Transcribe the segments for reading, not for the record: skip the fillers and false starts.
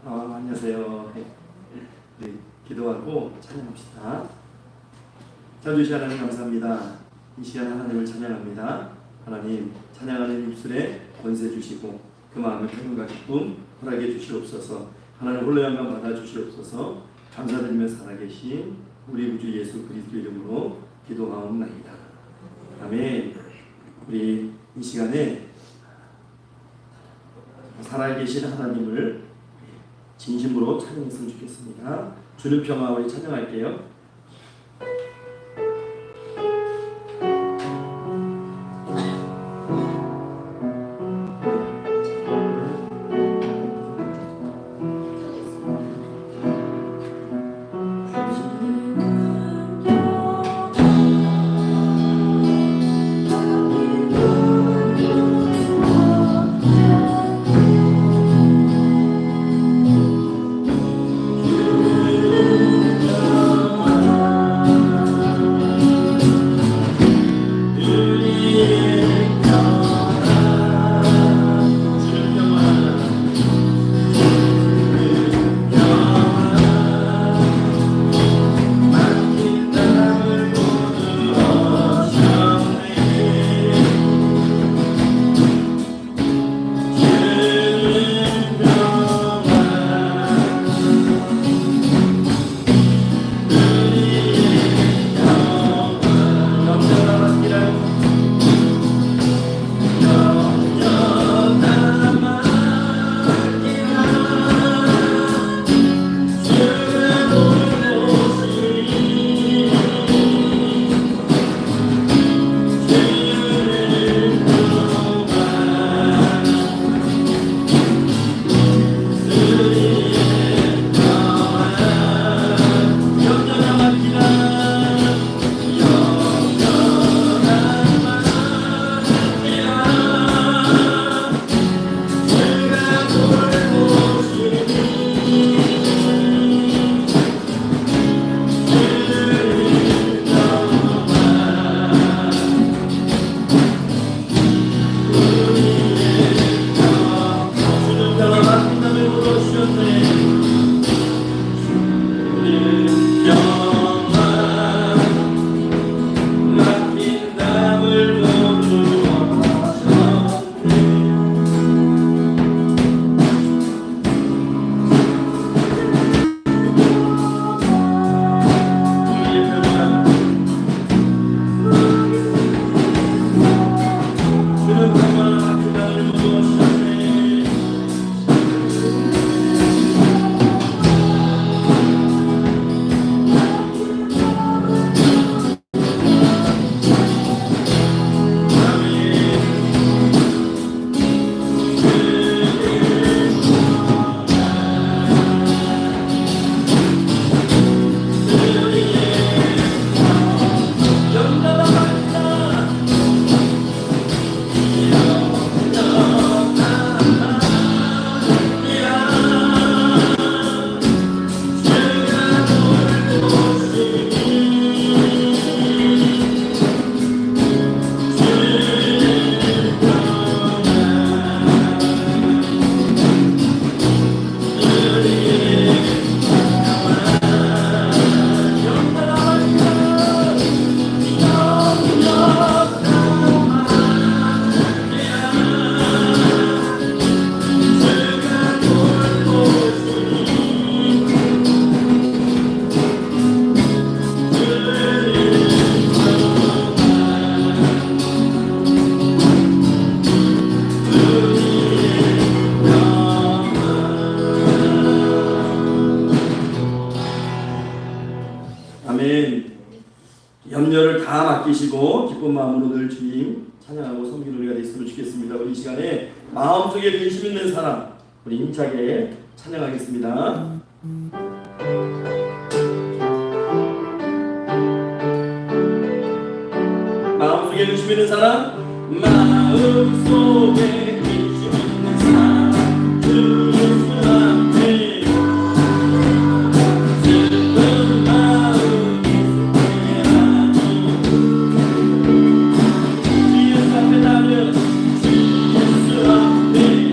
안녕하세요. 네, 기도하고 찬양합시다. 참 주신 하나님 감사합니다. 이 시간 하나님을 찬양합니다. 하나님 찬양하는 입술에 권세 주시고 그 마음의 평안과 기쁨 허락해 주시옵소서. 하나님 홀로 영광 받아 주시옵소서. 감사드리며 살아계신 우리 구주 예수 그리스도 이름으로 기도하옵나이다. 아멘. 우리 이 시간에 살아계신 하나님을 진심으로 찬양했으면 좋겠습니다. 주는 평화 우리 찬양할게요. 염려를 다 맡기시고 기쁜 마음으로 늘 주님 찬양하고 섬기는 우리가 됐으면 좋겠습니다. 우리 이 시간에 마음속에 근심 있는 사람 우리 힘차게 찬양하겠습니다. 마음속에 근심 있는 사람 마음속에 근심 있는 사람 주 예수 앞에 주 예수 앞에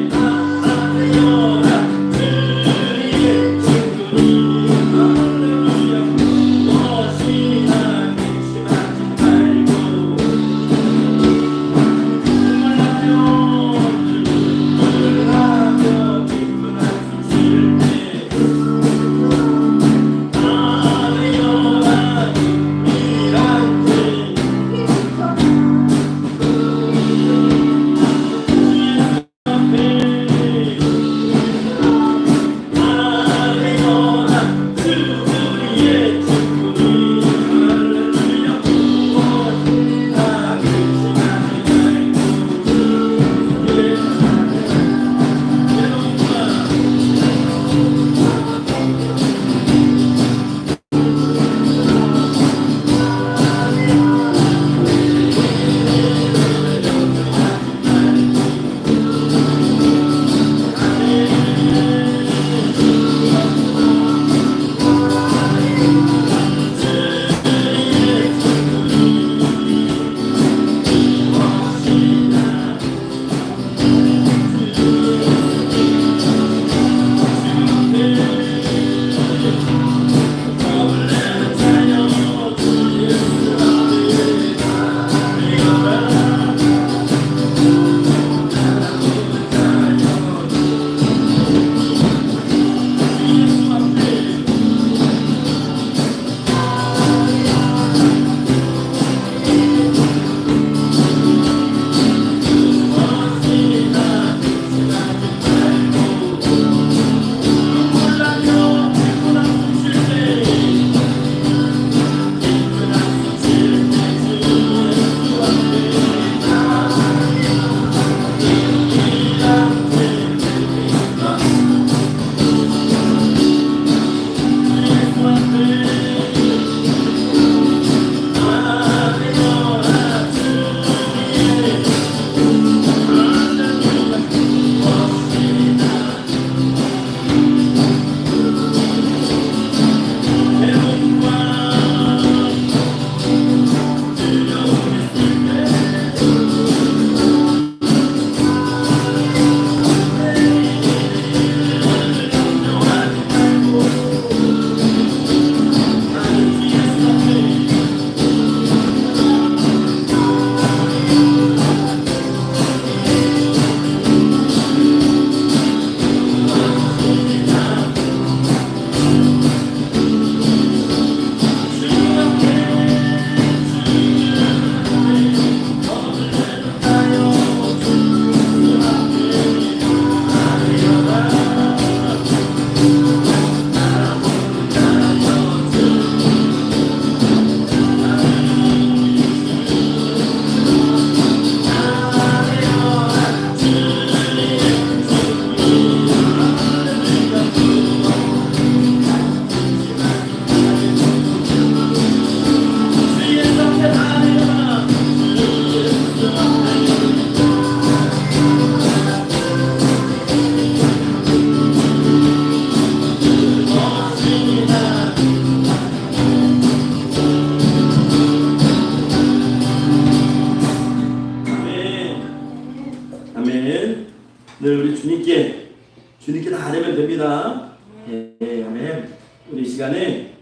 이렇게 다 하려면 됩니다. 예, 아멘. 우리 이 시간에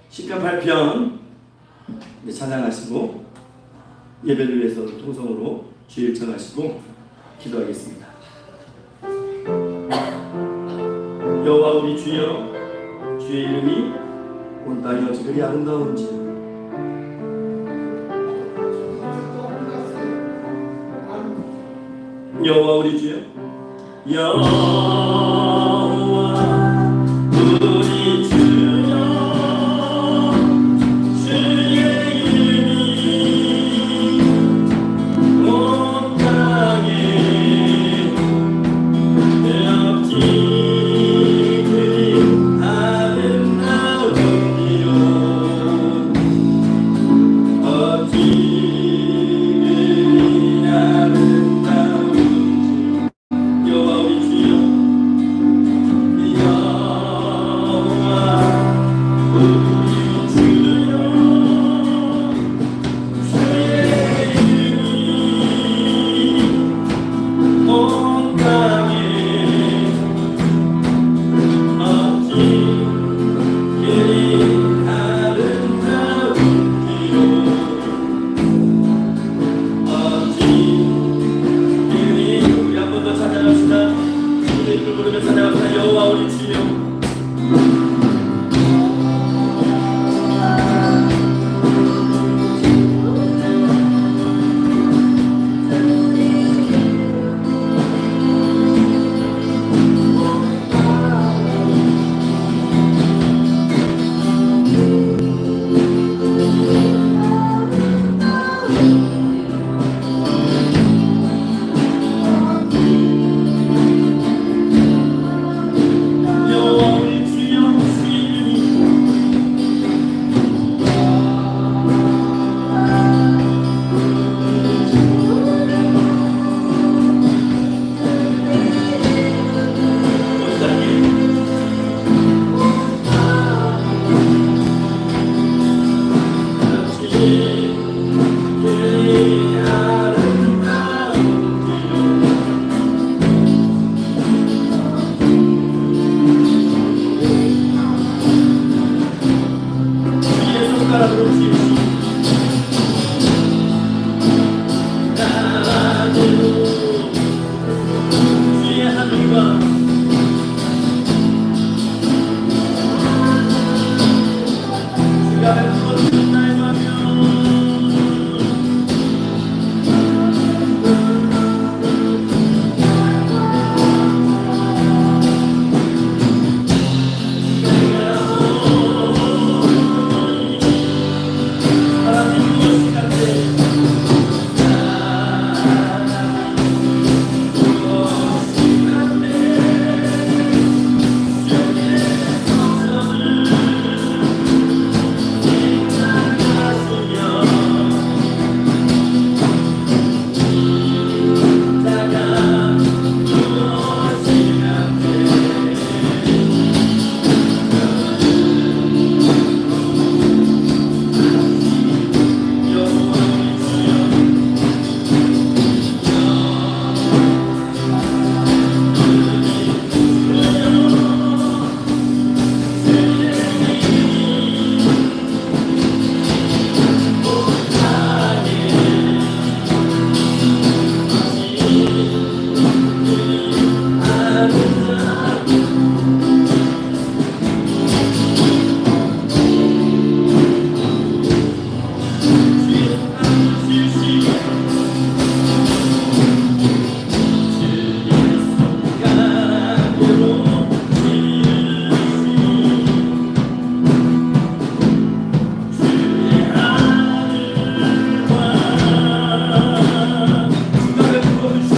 시편 8편 찬양하시고 예배를 위해서 통성으로 주일 청하시고 기도하겠습니다. 여호와 우리 주여, 주의 이름이 온 땅에 어찌 그리 아름다운지. 여호와 우리 주여, 여호와 우리 주여, 주의 이름이 온 땅에 어찌 그리 아름다운지요. 어찌 그리 아름다운지. 여호와 우리 주여, 여호와 우리 주여, 주의 이름이 온 땅에 어찌 그리 아름다운지요. 어찌 그리. 우리 한 번 더 찬양합시다. 주의 이름을 부르며 찬양합시다. 여호와 우리 주여, 여호와 우리 주여, 주의 이름이 온 땅에 어찌 그리 아름다운지요. 주의 손가락으로 지으시고 나도 주의 하늘과 주가 베풀어주신 나의 마음. 하나님 무엇이 같대? 무엇이 같대? 주의 성전을 생각하시며 자가 무엇이 같대? 여호와 우리 주여, 주가 베풀어주신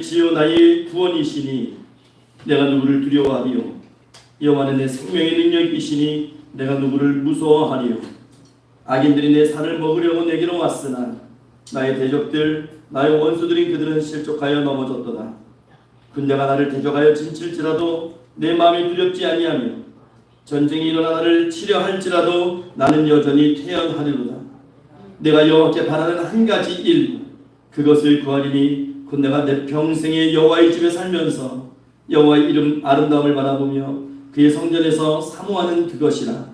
빛이요 나의 구원이시니 내가 누구를 두려워하리요. 여호와는 내 생명의 능력이시니 내가 누구를 무서워하리요. 악인들이 내 살을 먹으려고 내게로 왔으나 나의 대적들 나의 원수들인 그들은 실족하여 넘어졌도다. 군대가 나를 대적하여 진칠지라도 내 마음이 두렵지 아니하며 전쟁이 일어나 나를 치려 할지라도 나는 여전히 태연하리로다. 내가 여호와께 바라는 한 가지 일 그것을 구하리니 곧 내가 내 평생에 여호와의 집에 살면서 여호와의 이름 아름다움을 바라보며 그의 성전에서 사모하는 그것이라.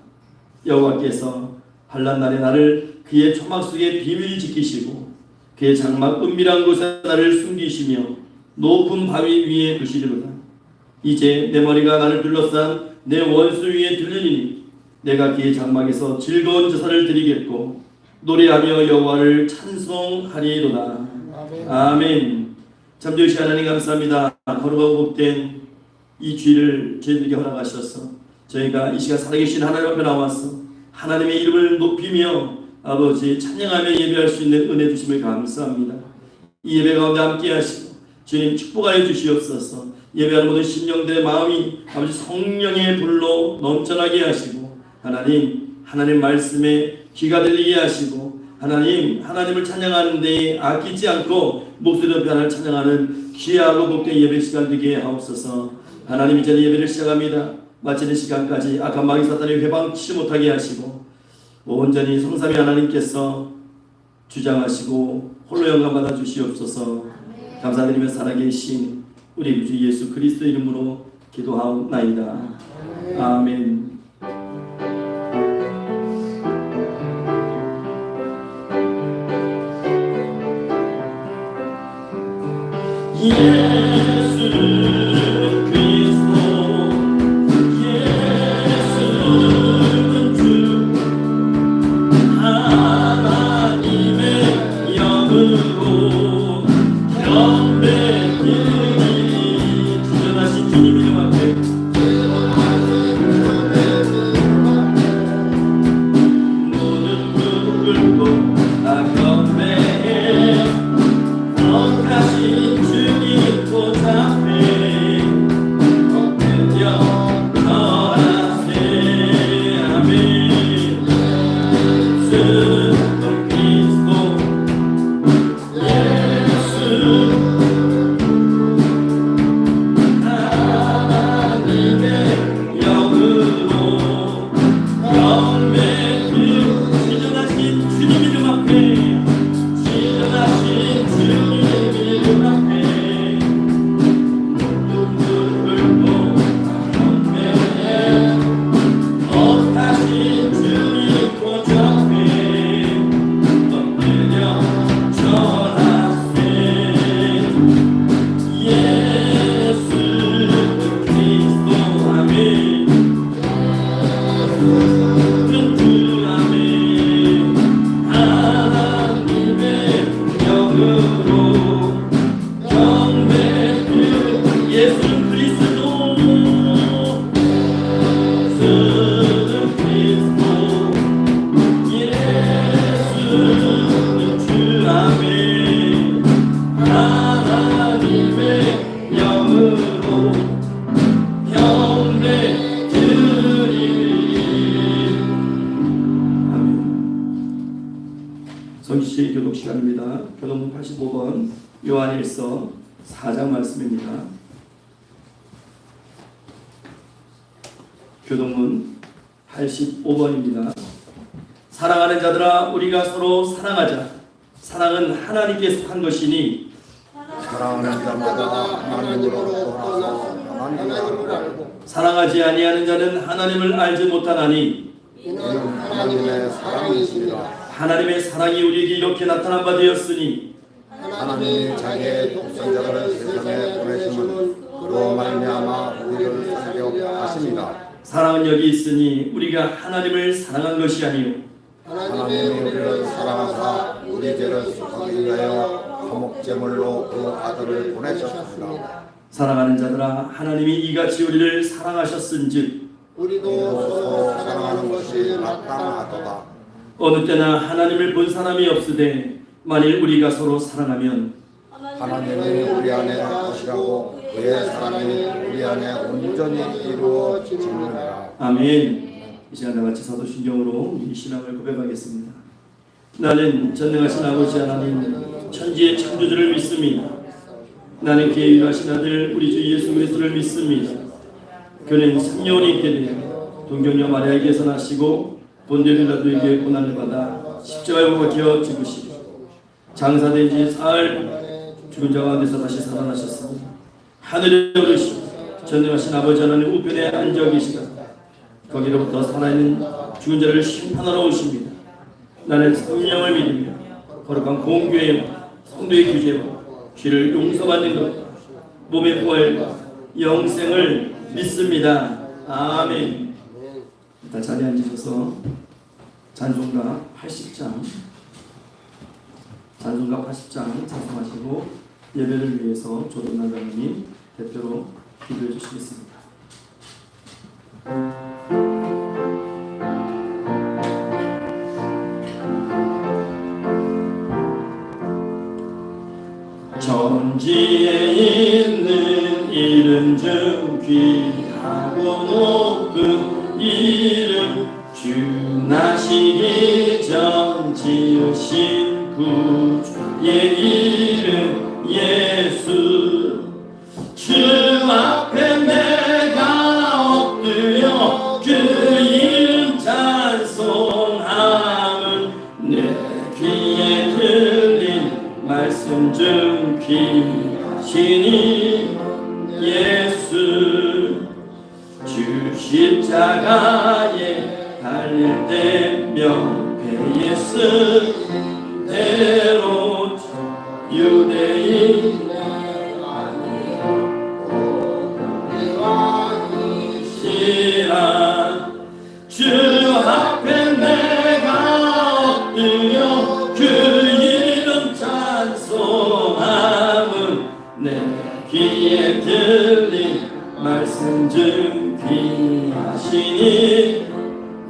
여호와께서 환난 날에 나를 그의 초막 속에 비밀히 지키시고 그의 장막 은밀한 곳에 나를 숨기시며 높은 바위 위에 두시리로다. 이제 내 머리가 나를 둘러싼 내 원수 위에 들리니 내가 그의 장막에서 즐거운 제사를 드리겠고 노래하며 여호와를 찬송하리로다. 아멘. 잠시 하나님 감사합니다. 거룩하고 복된 이 주일을 저희들에게 허락하셔서 저희가 이 시간 살아계신 하나님 앞에 나와서 하나님의 이름을 높이며 아버지 찬양하며 예배할 수 있는 은혜 주심을 감사합니다. 이 예배 가운데 함께 하시고 주님 축복하여 주시옵소서. 예배하는 모든 심령들의 마음이 아버지 성령의 불로 넘쳐나게 하시고 하나님 말씀에 귀가 들리게 하시고 하나님을 찬양하는 데에 아끼지 않고 목소리 높여 하나님을 찬양하는 귀하고 복된 예배 시간 되게 하옵소서. 하나님 이제 예배를 시작합니다. 마치는 시간까지 악한 마귀 사탄이 회방치 못하게 하시고 온전히 성삼위 하나님께서 주장하시고 홀로 영광 받아 주시옵소서. 감사드리며 살아계신 우리 주 예수 그리스도 이름으로 기도하옵나이다. 아멘. 예수 그리스도 예수는 주 하나님의 영으로 경배드리니 주전하신 주님 이름 앞에 모든 무릎 꿇고 다 경배해 거룩하신 주님 보좌 앞에 엎드려 절하세. 아멘. 예수 그리스도 예수 하나님의 영으로 경배드 지존하신 주님 이름 앞에 지존하신 주님 이름 앞에 눈물 꿇고 경배해 거룩하신 주님 보좌 앞에 엎드려 절하세. 예수 그리스도 아멘. 주 아멘. 하나님의 영으로 경배드 예수 그리스도 예수 그리스도 예수는 주 아멘. 하나님의 영으로 경배드리니 아멘. 성지시 교독 시간입니다. 교독문 85번 요한일서 4장 말씀입니다. 교독문 85번입니다. 사랑하는 자들아 우리가 서로 사랑하자. 사랑은 하나님께 속한 것이니 사랑하는 자마다 하나님으로 떠나서 하나님을 알고 사랑하지 아니하는 자는 하나님을 알지 못하나니 이는 하나님의 사랑이시니라. 하나님의 사랑이 우리에게 이렇게 나타난 바 되었으니 하나님이 자기의 독생자를 세상에 보내심은 그로 말미암아 우리를 살게 하십니다. 사랑은 여기 있으니 우리가 하나님을 사랑한 것이 아니요 하나님이 우리를 사랑하사 우리 죄를 속하기 위하여 화목제물로 그 아들을 보내셨습니다. 사랑하는 자들아 하나님이 이같이 우리를 사랑하셨은즉 우리도 서로 사랑하는 것이 마땅하도다. 어느 때나 하나님을 본 사람이 없으되 만일 우리가 서로 사랑하면 하나님이 우리 안에 하시라고 그의 사랑이 우리 안에 온전히 이루어지느니라. 아멘. 이 시간 다 같이 사도신경으로 이 신앙을 고백하겠습니다. 나는 전능하신 아버지 하나님 천지의 창조주를 믿습니다. 나는 그의 유일하신 아들 우리 주 예수 그리스도를 믿습니다. 그는 성령이 있게 되어 동정녀 마리아에게서 나시고 본디오 빌라도에게 고난을 받아 십자가에 못 박혀 죽으시고 장사된 지 사흘 죽은 자 가운데서 다시 살아나셨습니다. 하늘에 오르시고 전능하신 아버지 하나님 우편에 앉아 계시다. 거기로부터 살아있는 죽은 자를 심판하러 오십니다. 나는 성령을 믿으며 거룩한 공교회와 성도의 규제와 죄를 용서받는 것 몸의 부활과 영생을 믿습니다. 아멘. 일단 자리에 앉으셔서 찬송가 80장 찬송하시고 예배를 위해서 조동남장님 대표로 기도해 주시겠습니다. 천지에 있는 이름 중 귀하고 높은 이름 주 나시기 전 지으신 구주의 이름 예수 주 앞에 내가 엎드려 그 이름 찬송함은 내 귀에 들린 말씀 중 귀하시니 예수 주 십자가에 달릴 때 명패에 쓴 대로 유대인 아니시라 주 앞에 내가 엎드려 그 이름 찬송함은 내 귀에 들린 말씀 중 귀하시니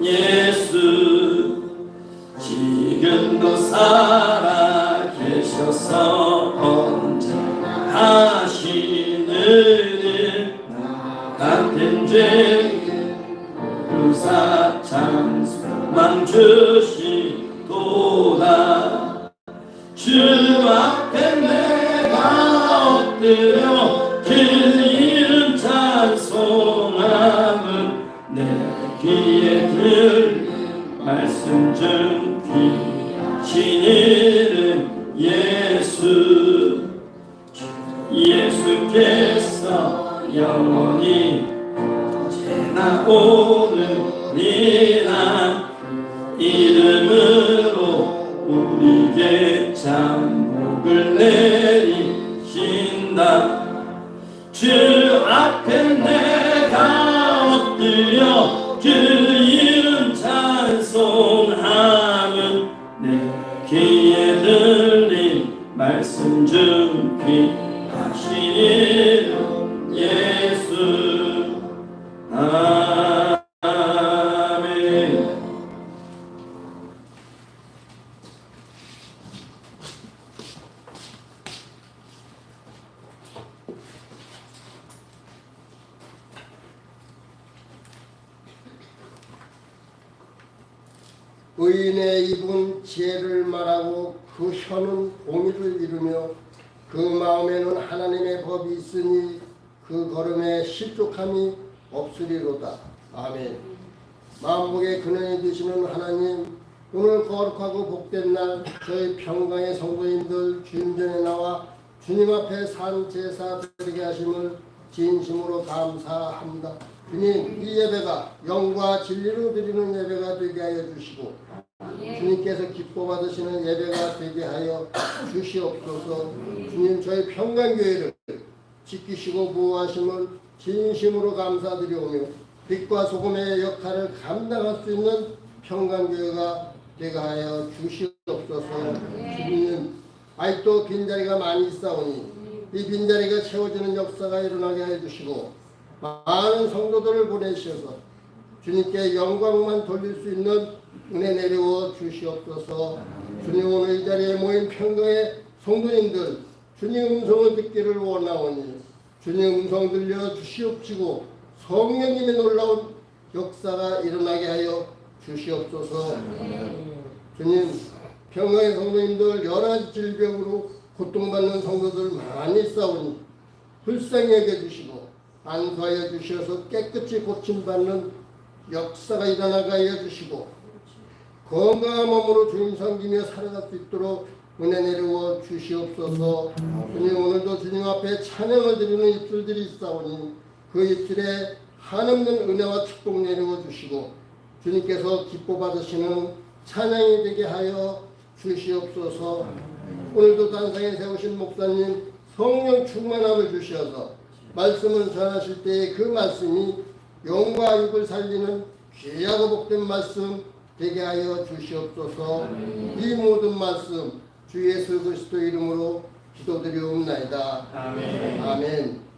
예수 지금도 살아 계셔서 언제나 하시는 일 같은 죄 유사 참 소망 주시도다 주 앞에 내가 엎드려 그 이름 찬송함은 내 귀에 들린 말씀 중 귀하신 이름 예수 예수께서 영원히 언제나 오늘이나 이름으로 우리에게 잠복을 내리신다 주 앞에 내가 엎드려 그 이름 찬송함은 내 귀에 들린 말씀 중 귀하신 이름 예수 아멘. 의인의 입은 지혜를 말하고 그 혀는 공의를 이루며 그 마음에는 하나님의 법이 있으니 그 걸음에 실족함이 없으리로다. 아멘. 만복의 근원이 되시는 하나님, 오늘 거룩하고 복된 날 저희 평강의 성도님들 주님 전에 나와 주님 앞에 산 제사 드리게 하심을 진심으로 감사합니다. 주님, 이 예배가 영과 진리로 드리는 예배가 되게 하여 주시고 주님께서 기뻐 받으시는 예배가 되게 하여 주시옵소서. 주님, 저희 평강교회를 지키시고 보호하심을 진심으로 감사드리오며 빛과 소금의 역할을 감당할 수 있는 평강교회가 되게 하여 주시옵소서. 주님, 아직도 빈자리가 많이 있사오니 이 빈자리가 채워지는 역사가 일어나게 해주시고 많은 성도들을 보내주셔서 주님께 영광만 돌릴 수 있는 은혜 내려 주시옵소서. 주님, 오늘 이 자리에 모인 평강의 성도님들 주님 음성을 듣기를 원하오니 주님 음성 들려 주시옵시고 성령님의 놀라운 역사가 일어나게 하여 주시옵소서. 주님, 평강의 성도님들 여러 가지 질병으로 고통받는 성도들 많이 싸우니 불쌍히 여겨주시고 안수하여 주셔서 깨끗이 고침받는 역사가 일어나게 하여 주시고 건강한 몸으로 주님 섬기며 살아갈 수 있도록 은혜 내려 주시옵소서. 주님, 오늘도 주님 앞에 찬양을 드리는 입술들이 있사오니 그 입술에 한없는 은혜와 축복 내려 주시고 주님께서 기뻐 받으시는 찬양이 되게 하여 주시옵소서. 오늘도 단상에 세우신 목사님 성령 충만함을 주셔서 말씀을 전하실 때에 그 말씀이 영과 육을 살리는 귀하고 복된 말씀 되게 하여 주시옵소서. 이 모든 말씀 주 예수 그리스도 이름으로 기도드리옵나이다. 아멘. 아멘.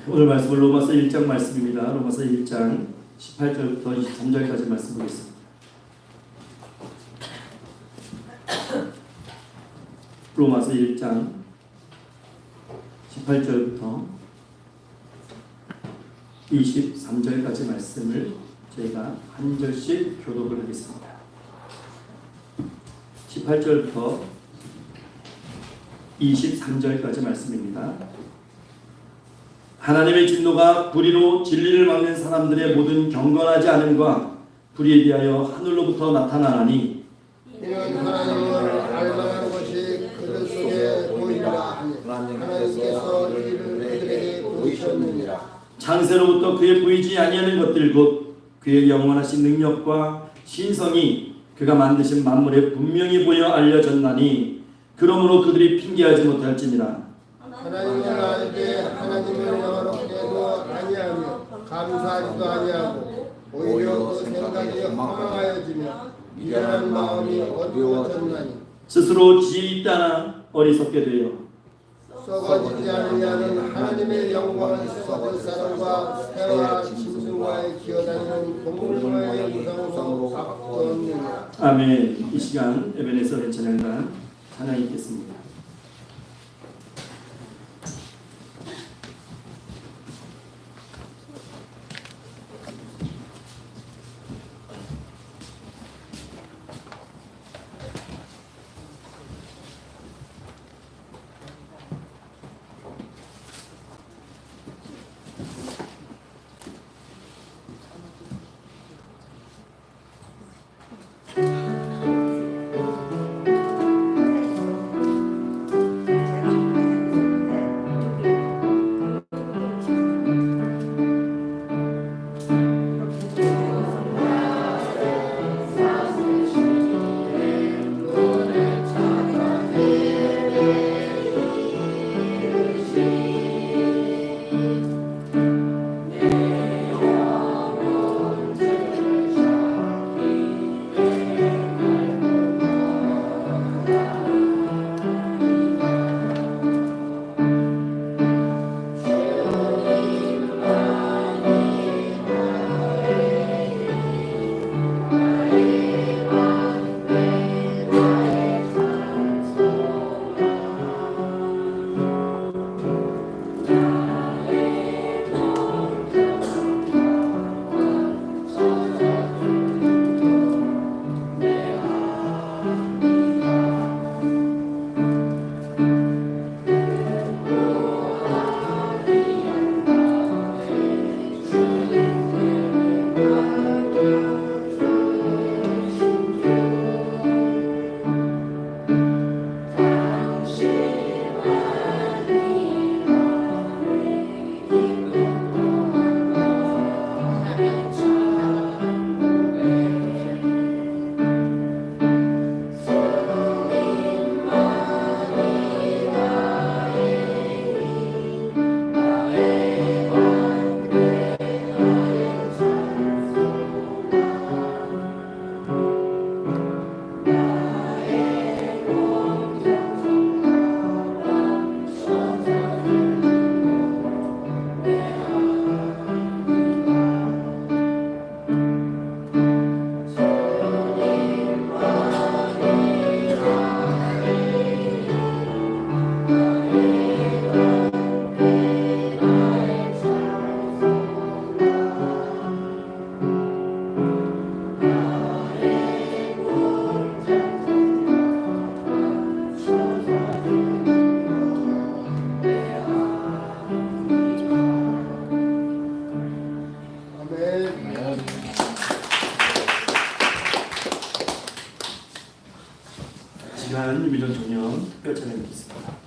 오늘 말씀은 로마서 1장 말씀입니다. 로마서 1장 18절부터 23절까지 말씀 보겠습니다. 로마서 1장 18절부터 23절까지 말씀을 저희가 한 절씩 교독을 하겠습니다. 18절부터 23절까지 말씀입니다. 하나님의 진노가 불의로 진리를 막는 사람들의 모든 경건하지 않음과 불의에 대하여 하늘로부터 나타나나니 이는 하나님을 알만한 것이 그들 속에 보이라 하니 하나님께서 이를 그들에게 보이셨느니라. 창세로부터 그의 보이지 아니하는 것들 곧 그의 영원하신 능력과 신성이 그가 만드신 만물에 분명히 보여 알려졌나니 그러므로 그들이 핑계하지 못할지니라. 하나님을 알되 하나님을 영원하게도 아니하며 감사하지도 아니하고 오히려 그 생각이 허망하여지며 미련한 마음이 어두워졌나니 스스로 지혜 있다나 어리석게 되어 썩어지지 않느냐는 하나님의 영광을 썩은 사람과 새와 짐승과의 기어다니는 동물과의 우상으로 바꾸었느니라. 아멘. 이 시간 에베네서 찬양단 찬양 있겠습니다. 시간 유비전 청년 특별 찬양 드리겠습니다.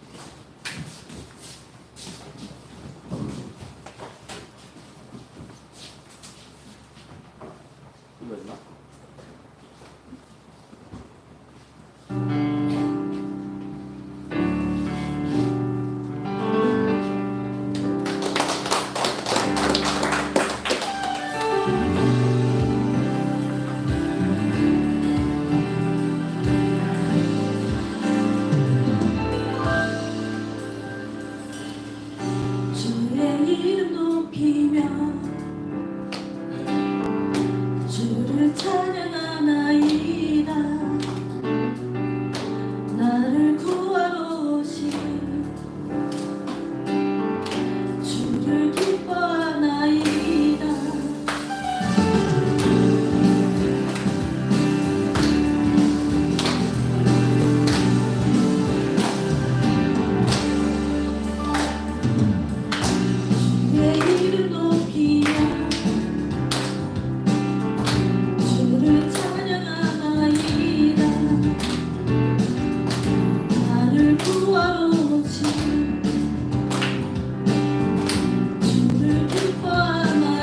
주의 이름 높이며 주를 찬양하나이다. 나를 구하러 오신 주를 기뻐하나이다. 주의 이름 높이며 주를 찬양하나이다. 나를 구하러 오신 주를 기뻐하나이다.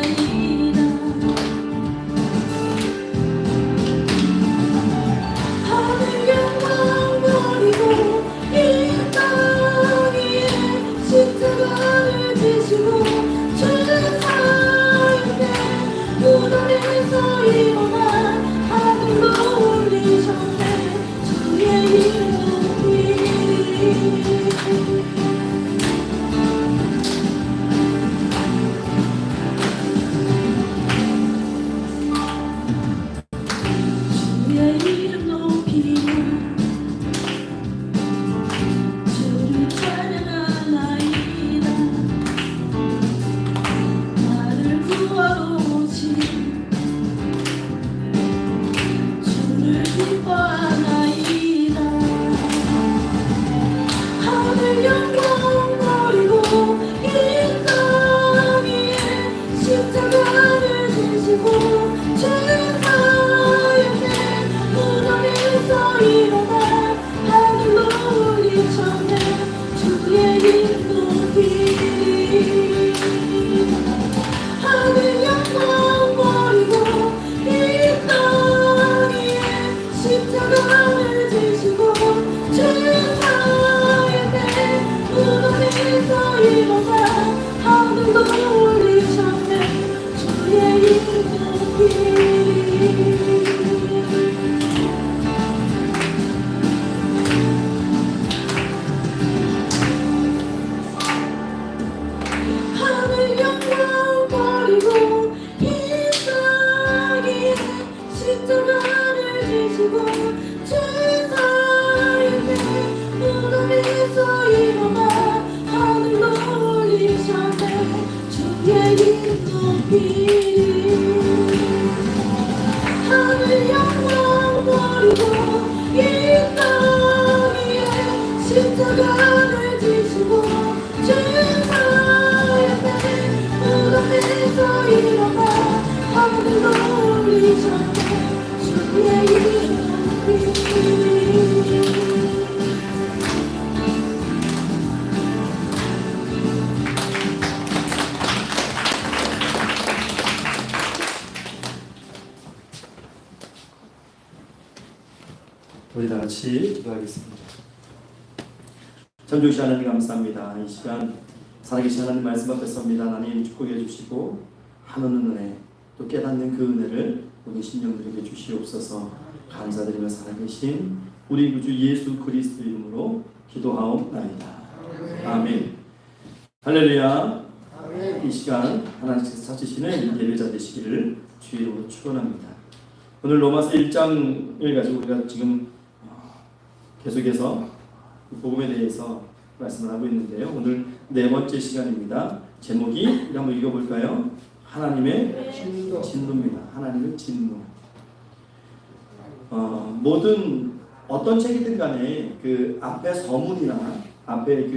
하늘 영광 버리고 이 땅 위에 십자가를 지시고 죄 사용해 무덤에서 일어나 하늘로 올리셨네. 주의 이름 높이 주의 이름 높이며 주를 찬양하나이다. 나를 구하러 오신 주를 기뻐하나이다. 하늘 영광 버리고 이 땅 위에 십자가를 지시고 죄 사용해 무덤에서 일어나 하늘로 올리셨네. 주의 이름 높이 하늘 영광 버리고 이 땅 위에 십자가를 지시고 죄 사용해 무덤에서 일어나 하늘로 올리셨네. 주의 이름 높이 하늘 영광 버리고 이 땅 위에 십자가를 지시고 죄 사용해 무덤에서 일어나 하늘로 올리셨네. 주의 이름 높이 하늘 영광 버리고 이 땅 위에 십자가를 지시고 죄 사용해 무덤에서 일어나 하늘로 올리셨네. 주의 이름 높이 우리 다 같이 기도하겠습니다. 참 좋으신 하나님 감사합니다. 이 시간 살아계신 하나님 말씀 앞에 섭니다. 하나님 축복해 주시고 하나는 은혜 또 깨닫는 그 은혜를 우리 신령들에게 주시옵소서. 감사드리며 살아계신 우리 구주 예수 그리스도 이름으로 기도하옵나이다. 아멘. 할렐루야. 이 시간 하나님께서 찾으시는 예배자 되시기를 주의 이름으로 축원합니다. 오늘 로마서 1장을 가지고 우리가 지금 계속해서 복음에 대해서 말씀을 하고 있는데요. 오늘 네 번째 시간입니다. 제목이 우리 한번 읽어볼까요? 하나님의 진노입니다. 하나님의 진노. 모든 어떤 책이든 간에 그 앞에 서문이나 앞에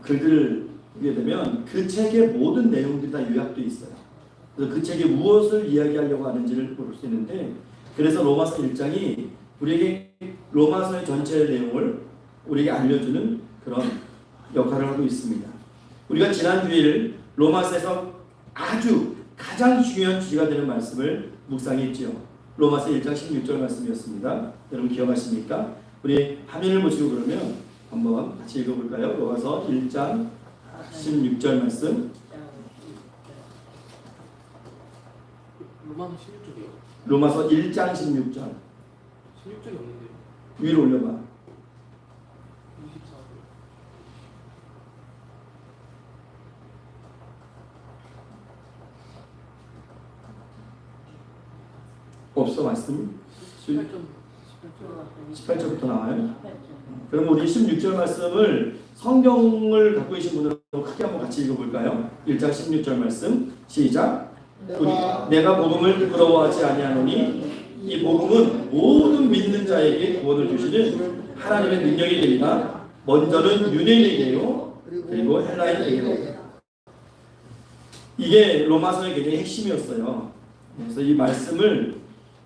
글들을 보게 되면 그 책의 모든 내용들이 다 요약되어 있어요. 그래서 그 책이 무엇을 이야기하려고 하는지를 볼 수 있는데, 그래서 로마서 1장이 우리에게 로마서의 전체 내용을 우리에게 알려주는 그런 역할을 하고 있습니다. 우리가 지난 주일 로마서에서 아주 가장 중요한 주제가 되는 말씀을 묵상했지요. 로마서 1장 16절 말씀이었습니다. 여러분 기억하십니까? 우리 화면을 보시고 그러면 한번 같이 읽어볼까요? 로마서 1장 16절 말씀. 로마서 16절이요? 로마서 1장 16절. 16절이 없는데요. 위로 올려봐. 24절. 없어 말씀? 18절. 18절부터 나와요. 그럼 우리 16절 말씀을 성경을 갖고 계신 분들은 크게 한번 같이 읽어볼까요? 1장 16절 말씀 시작. 내가 복음을 부끄러워하지 아니하노니 이 복음은 모든 믿는 자에게 구원을 주시는 하나님의 능력이 됩니다. 먼저는 유대인에게요, 그리고 헬라인에게요. 이게 로마서의 굉장히 핵심이었어요. 그래서 이 말씀을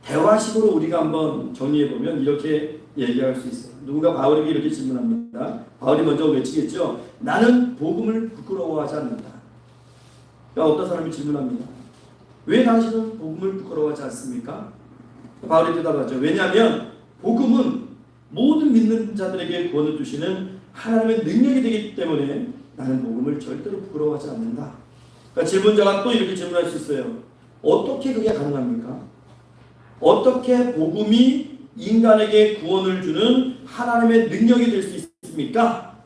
대화식으로 우리가 한번 정리해보면 이렇게 얘기할 수 있어요. 누군가 바울에게 이렇게 질문합니다. 바울이 먼저 외치겠죠. 나는 복음을 부끄러워하지 않는다. 그러니까 어떤 사람이 질문합니다. 왜 당신은 복음을 부끄러워하지 않습니까? 바울이 대답하죠. 왜냐하면 복음은 모든 믿는 자들에게 구원을 주시는 하나님의 능력이 되기 때문에 나는 복음을 절대로 부끄러워하지 않는다. 그러니까 질문자가 또 이렇게 질문할 수 있어요. 어떻게 그게 가능합니까? 어떻게 복음이 인간에게 구원을 주는 하나님의 능력이 될 수 있습니까?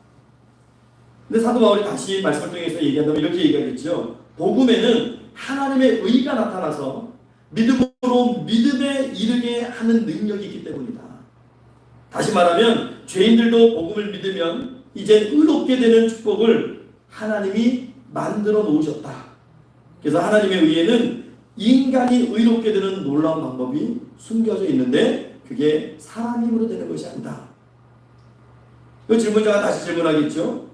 근데 사도 바울이 다시 말씀을 통해서 얘기한다면 이렇게 얘기하겠죠. 복음에는 하나님의 의가 나타나서 믿음으로 믿음에 이르게 하는 능력이 있기 때문이다. 다시 말하면 죄인들도 복음을 믿으면 이제 의롭게 되는 축복을 하나님이 만들어 놓으셨다. 그래서 하나님의 의에는 인간이 의롭게 되는 놀라운 방법이 숨겨져 있는데 그게 사람 힘으로 되는 것이 아니다. 그 질문자가 다시 질문하겠죠.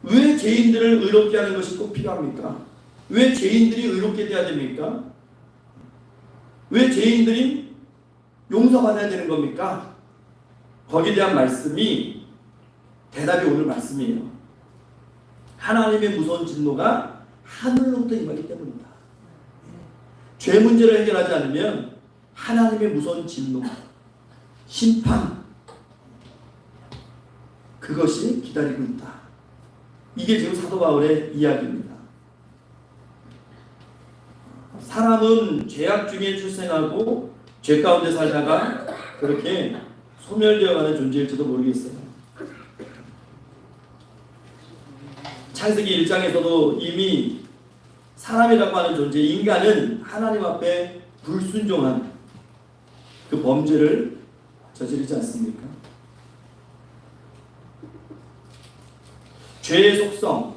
왜 죄인들을 의롭게 하는 것이 꼭 필요합니까? 왜 죄인들이 의롭게 돼야 됩니까? 왜 죄인들이 용서받아야 되는 겁니까? 거기에 대한 말씀이 대답이 오늘 말씀이에요. 하나님의 무서운 진노가 하늘로부터 임하기 때문이다. 죄 문제를 해결하지 않으면 하나님의 무서운 진노, 심판 그것이 기다리고 있다. 이게 지금 사도 바울의 이야기입니다. 사람은 죄악 중에 출생하고 죄 가운데 살다가 그렇게 소멸되어가는 존재일지도 모르겠어요. 창세기 1장에서도 이미 사람이라고 하는 존재, 인간은 하나님 앞에 불순종한 그 범죄를 저지르지 않습니까? 죄의 속성,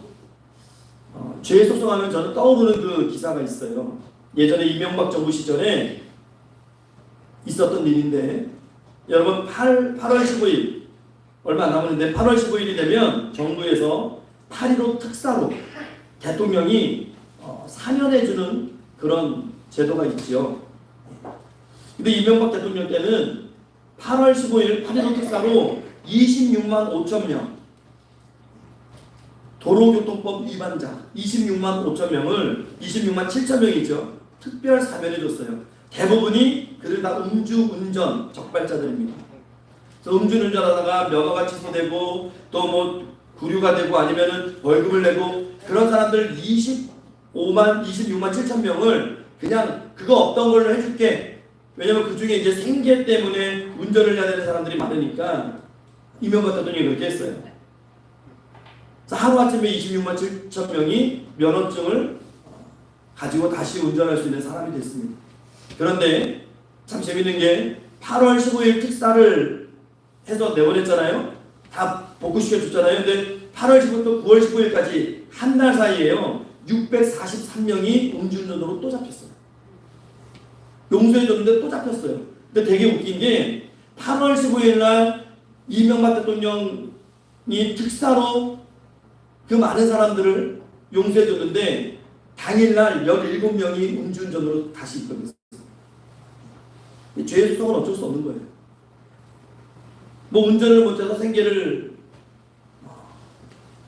죄의 속성 하면 저는 떠오르는 그 기사가 있어요. 예전에 이명박 정부 시절에 있었던 일인데 여러분 8월 15일 얼마 안 남았는데 8월 15일이 되면 정부에서 8.15 특사로 대통령이 사면해주는 그런 제도가 있죠. 근데 이명박 대통령 때는 8월 15일 8.15 특사로 26만 5천 명 도로교통법 위반자 26만 5천 명을 26만 7천 명이죠. 특별 사면해줬어요. 대부분이 그들 다 음주운전 적발자들입니다. 그래서 음주운전하다가 면허가 취소되고 또 뭐 구류가 되고 아니면은 벌금을 내고 그런 사람들 26만 7천 명을 그냥 그거 없던 걸로 해줄게. 왜냐면 그 중에 이제 생계 때문에 운전을 해야 되는 사람들이 많으니까 이명박 대통령이 그렇게 했어요. 그래서 하루아침에 26만 7천 명이 면허증을 가지고 다시 운전할 수 있는 사람이 됐습니다. 그런데 참 재밌는 게 8월 15일 특사를 해서 내보냈잖아요. 다 복구시켜 줬잖아요. 근데 8월 15일부터 9월 15일까지 한 달 사이에요. 643명이 음주운전으로 또 잡혔어요. 용서해 줬는데 또 잡혔어요. 근데 되게 웃긴 게 8월 15일 날 이명박 대통령이 특사로 그 많은 사람들을 용서해 줬는데 당일날 17명이 음주운전으로 다시 입건했어요. 죄의 속성은 어쩔 수 없는 거예요. 뭐 운전을 못해서 생계를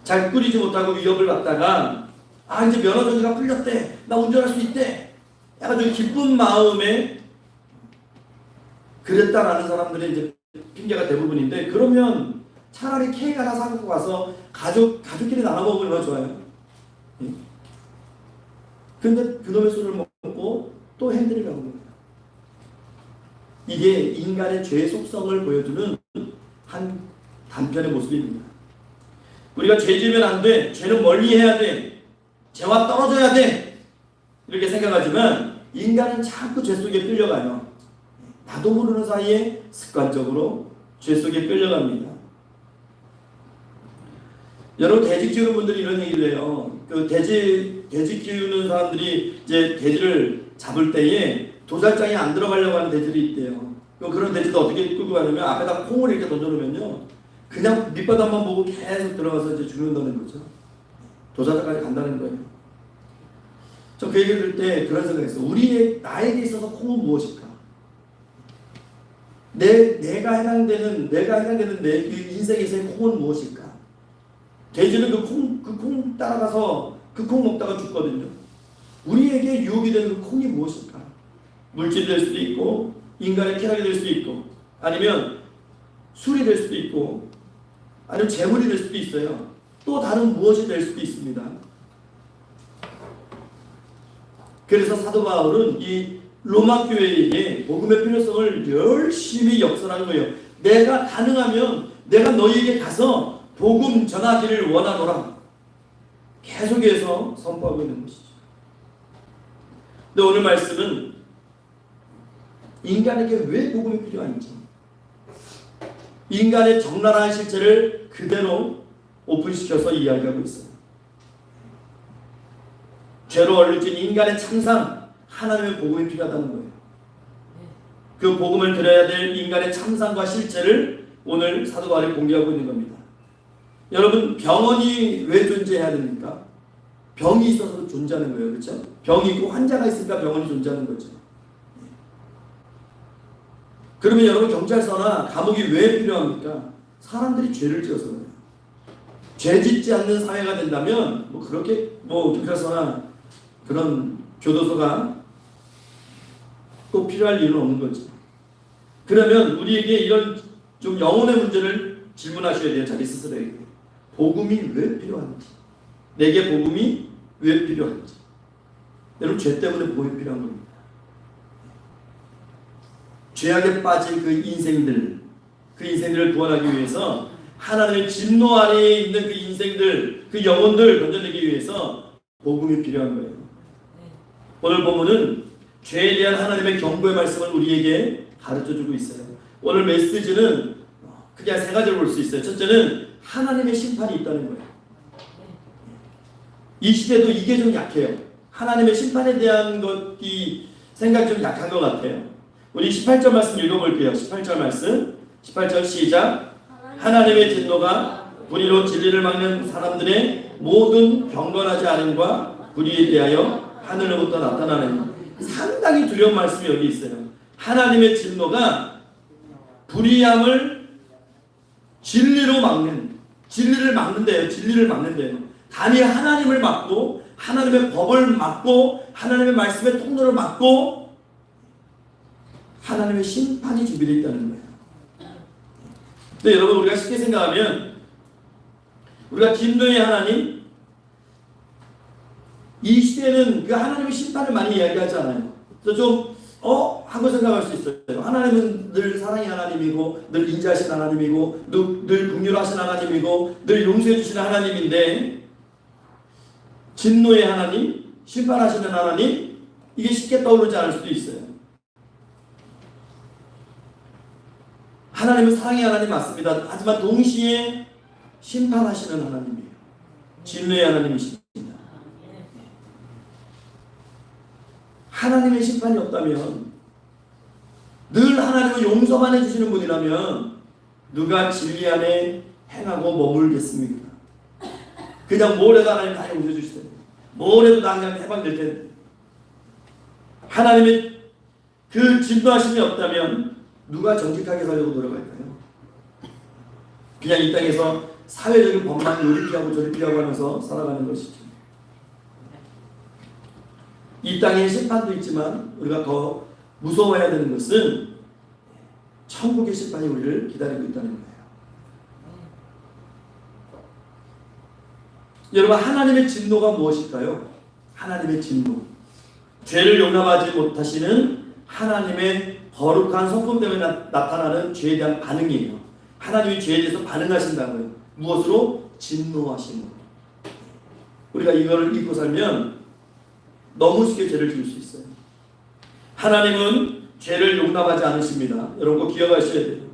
잘 꾸리지 못하고 위협을 받다가 아 이제 면허 정지가 풀렸대, 나 운전할 수 있대, 약간 좀 기쁜 마음에 그랬다라는 사람들의 이제 핑계가 대부분인데, 그러면 차라리 케이크 하나 사갖고 가서 가족끼리 나눠 먹으면 얼마나 좋아요. 근데 그놈의 술을 먹고 또 핸들을 가는 겁니다. 이게 인간의 죄의 속성을 보여주는 한 단편의 모습입니다. 우리가 죄 지으면 안 돼, 죄는 멀리 해야 돼, 죄와 떨어져야 돼, 이렇게 생각하지만 인간은 자꾸 죄 속에 끌려가요. 나도 모르는 사이에 습관적으로 죄 속에 끌려갑니다. 여러분 돼지 키우는 분들이 이런 얘기를 해요. 그 돼지 키우는 사람들이 이제 돼지를 잡을 때에 도살장에 안 들어가려고 하는 돼지들이 있대요. 그런 돼지도 어떻게 끌고 가냐면 앞에다 콩을 이렇게 던져놓으면요, 그냥 밑바닥만 보고 계속 들어가서 이제 죽는다는 거죠. 도살장까지 간다는 거예요. 저 그 얘기를 들을 때 그런 생각했어요. 나에게 있어서 콩은 무엇일까? 내가 해당되는 내 인생에서의 콩은 무엇일까? 돼지는 그 콩 따라가서 그 콩 먹다가 죽거든요. 우리에게 유혹이 되는 그 콩이 무엇일까? 물질이 될 수도 있고, 인간의 쾌락이 될 수도 있고, 아니면 술이 될 수도 있고, 아니면 재물이 될 수도 있어요. 또 다른 무엇이 될 수도 있습니다. 그래서 사도 바울은 이 로마 교회에게 복음의 필요성을 열심히 역설하는 거예요. 내가 가능하면 내가 너희에게 가서 복음 전하기를 원하노라. 계속해서 선포하고 있는 것이죠. 근데 오늘 말씀은 인간에게 왜 복음이 필요한지, 인간의 적나라한 실체를 그대로 오픈시켜서 이야기하고 있어요. 죄로 얼룩진 인간의 참상, 하나님의 복음이 필요하다는 거예요. 그 복음을 들어야 될 인간의 참상과 실체를 오늘 사도 바울이 공개하고 있는 겁니다. 여러분, 병원이 왜 존재해야 됩니까? 병이 있어서 존재하는 거예요. 그렇죠? 병이 있고 환자가 있으니까 병원이 존재하는 거죠. 그러면 여러분, 경찰서나 감옥이 왜 필요합니까? 사람들이 죄를 지어서 그래요. 죄 짓지 않는 사회가 된다면 그렇게 경찰서나 그런 교도소가 꼭 필요할 이유는 없는 거죠. 그러면 우리에게 이런 좀 영혼의 문제를 질문하셔야 돼요. 자기 스스로에게. 복음이 왜 필요한지, 내게 복음이 왜 필요한지. 여러분, 죄 때문에 복음이 필요한 겁니다. 죄악에 빠진 그 인생들을 구원하기 위해서, 하나님의 진노 아래에 있는 그 인생들, 그 영혼들 건져내기 위해서 복음이 필요한 거예요. 오늘 본문은 죄에 대한 하나님의 경고의 말씀을 우리에게 가르쳐주고 있어요. 오늘 메시지는 크게 세 가지로 볼 수 있어요. 첫째는 하나님의 심판이 있다는 거예요. 이 시대도 이게 좀 약해요. 하나님의 심판에 대한 것이 생각이 좀 약한 것 같아요. 우리 18절 말씀 읽어볼게요. 18절 말씀, 18절 시작. 하나님의 진노가 불의로 진리를 막는 사람들의 모든 경건하지 않음과 불의에 대하여 하늘로부터 나타나는, 상당히 두려운 말씀이 여기 있어요. 하나님의 진노가 불의함을 진리를 막는데요. 감히 하나님을 막고, 하나님의 법을 막고, 하나님의 말씀의 통로를 막고, 하나님의 심판이 준비되어 있다는 거예요. 근데 여러분, 우리가 쉽게 생각하면, 우리가 진노의 하나님, 이 시대는 그 하나님의 심판을 많이 이야기하지 않아요. 그래서 좀 하고 생각할 수 있어요. 하나님은 늘 사랑의 하나님이고, 늘 인자하신 하나님이고, 늘 긍휼하신 하나님이고, 늘 용서해 주시는 하나님인데, 진노의 하나님, 심판하시는 하나님, 이게 쉽게 떠오르지 않을 수도 있어요. 하나님은 사랑의 하나님 맞습니다. 하지만 동시에 심판하시는 하나님이에요. 진노의 하나님이십니다. 하나님의 심판이 없다면, 늘 하나님은 용서만 해주시는 분이라면 누가 진리 안에 행하고 머물겠습니까? 그냥 뭘 해도 하나님 다 용서해 주실 텐데, 뭘 해도 나 그냥 해방될 텐데. 하나님의 그 진노하심이 없다면 누가 정직하게 살려고 노력할까요? 그냥 이 땅에서 사회적인 법만 요리 피하고 저리 피하고 하면서 살아가는 것이죠. 이 땅에 심판도 있지만 우리가 더 무서워해야 되는 것은 천국의 심판이 우리를 기다리고 있다는 거예요. 여러분, 하나님의 진노가 무엇일까요? 하나님의 진노, 죄를 용납하지 못하시는 하나님의 거룩한 성품 때문에 나타나는 죄에 대한 반응이에요. 하나님이 죄에 대해서 반응하신다고요. 무엇으로? 진노하심으로. 우리가 이거를 잊고 살면 너무 쉽게 죄를 지을 수 있어요. 하나님은 죄를 용납하지 않으십니다. 여러분 꼭 기억하셔야 돼요.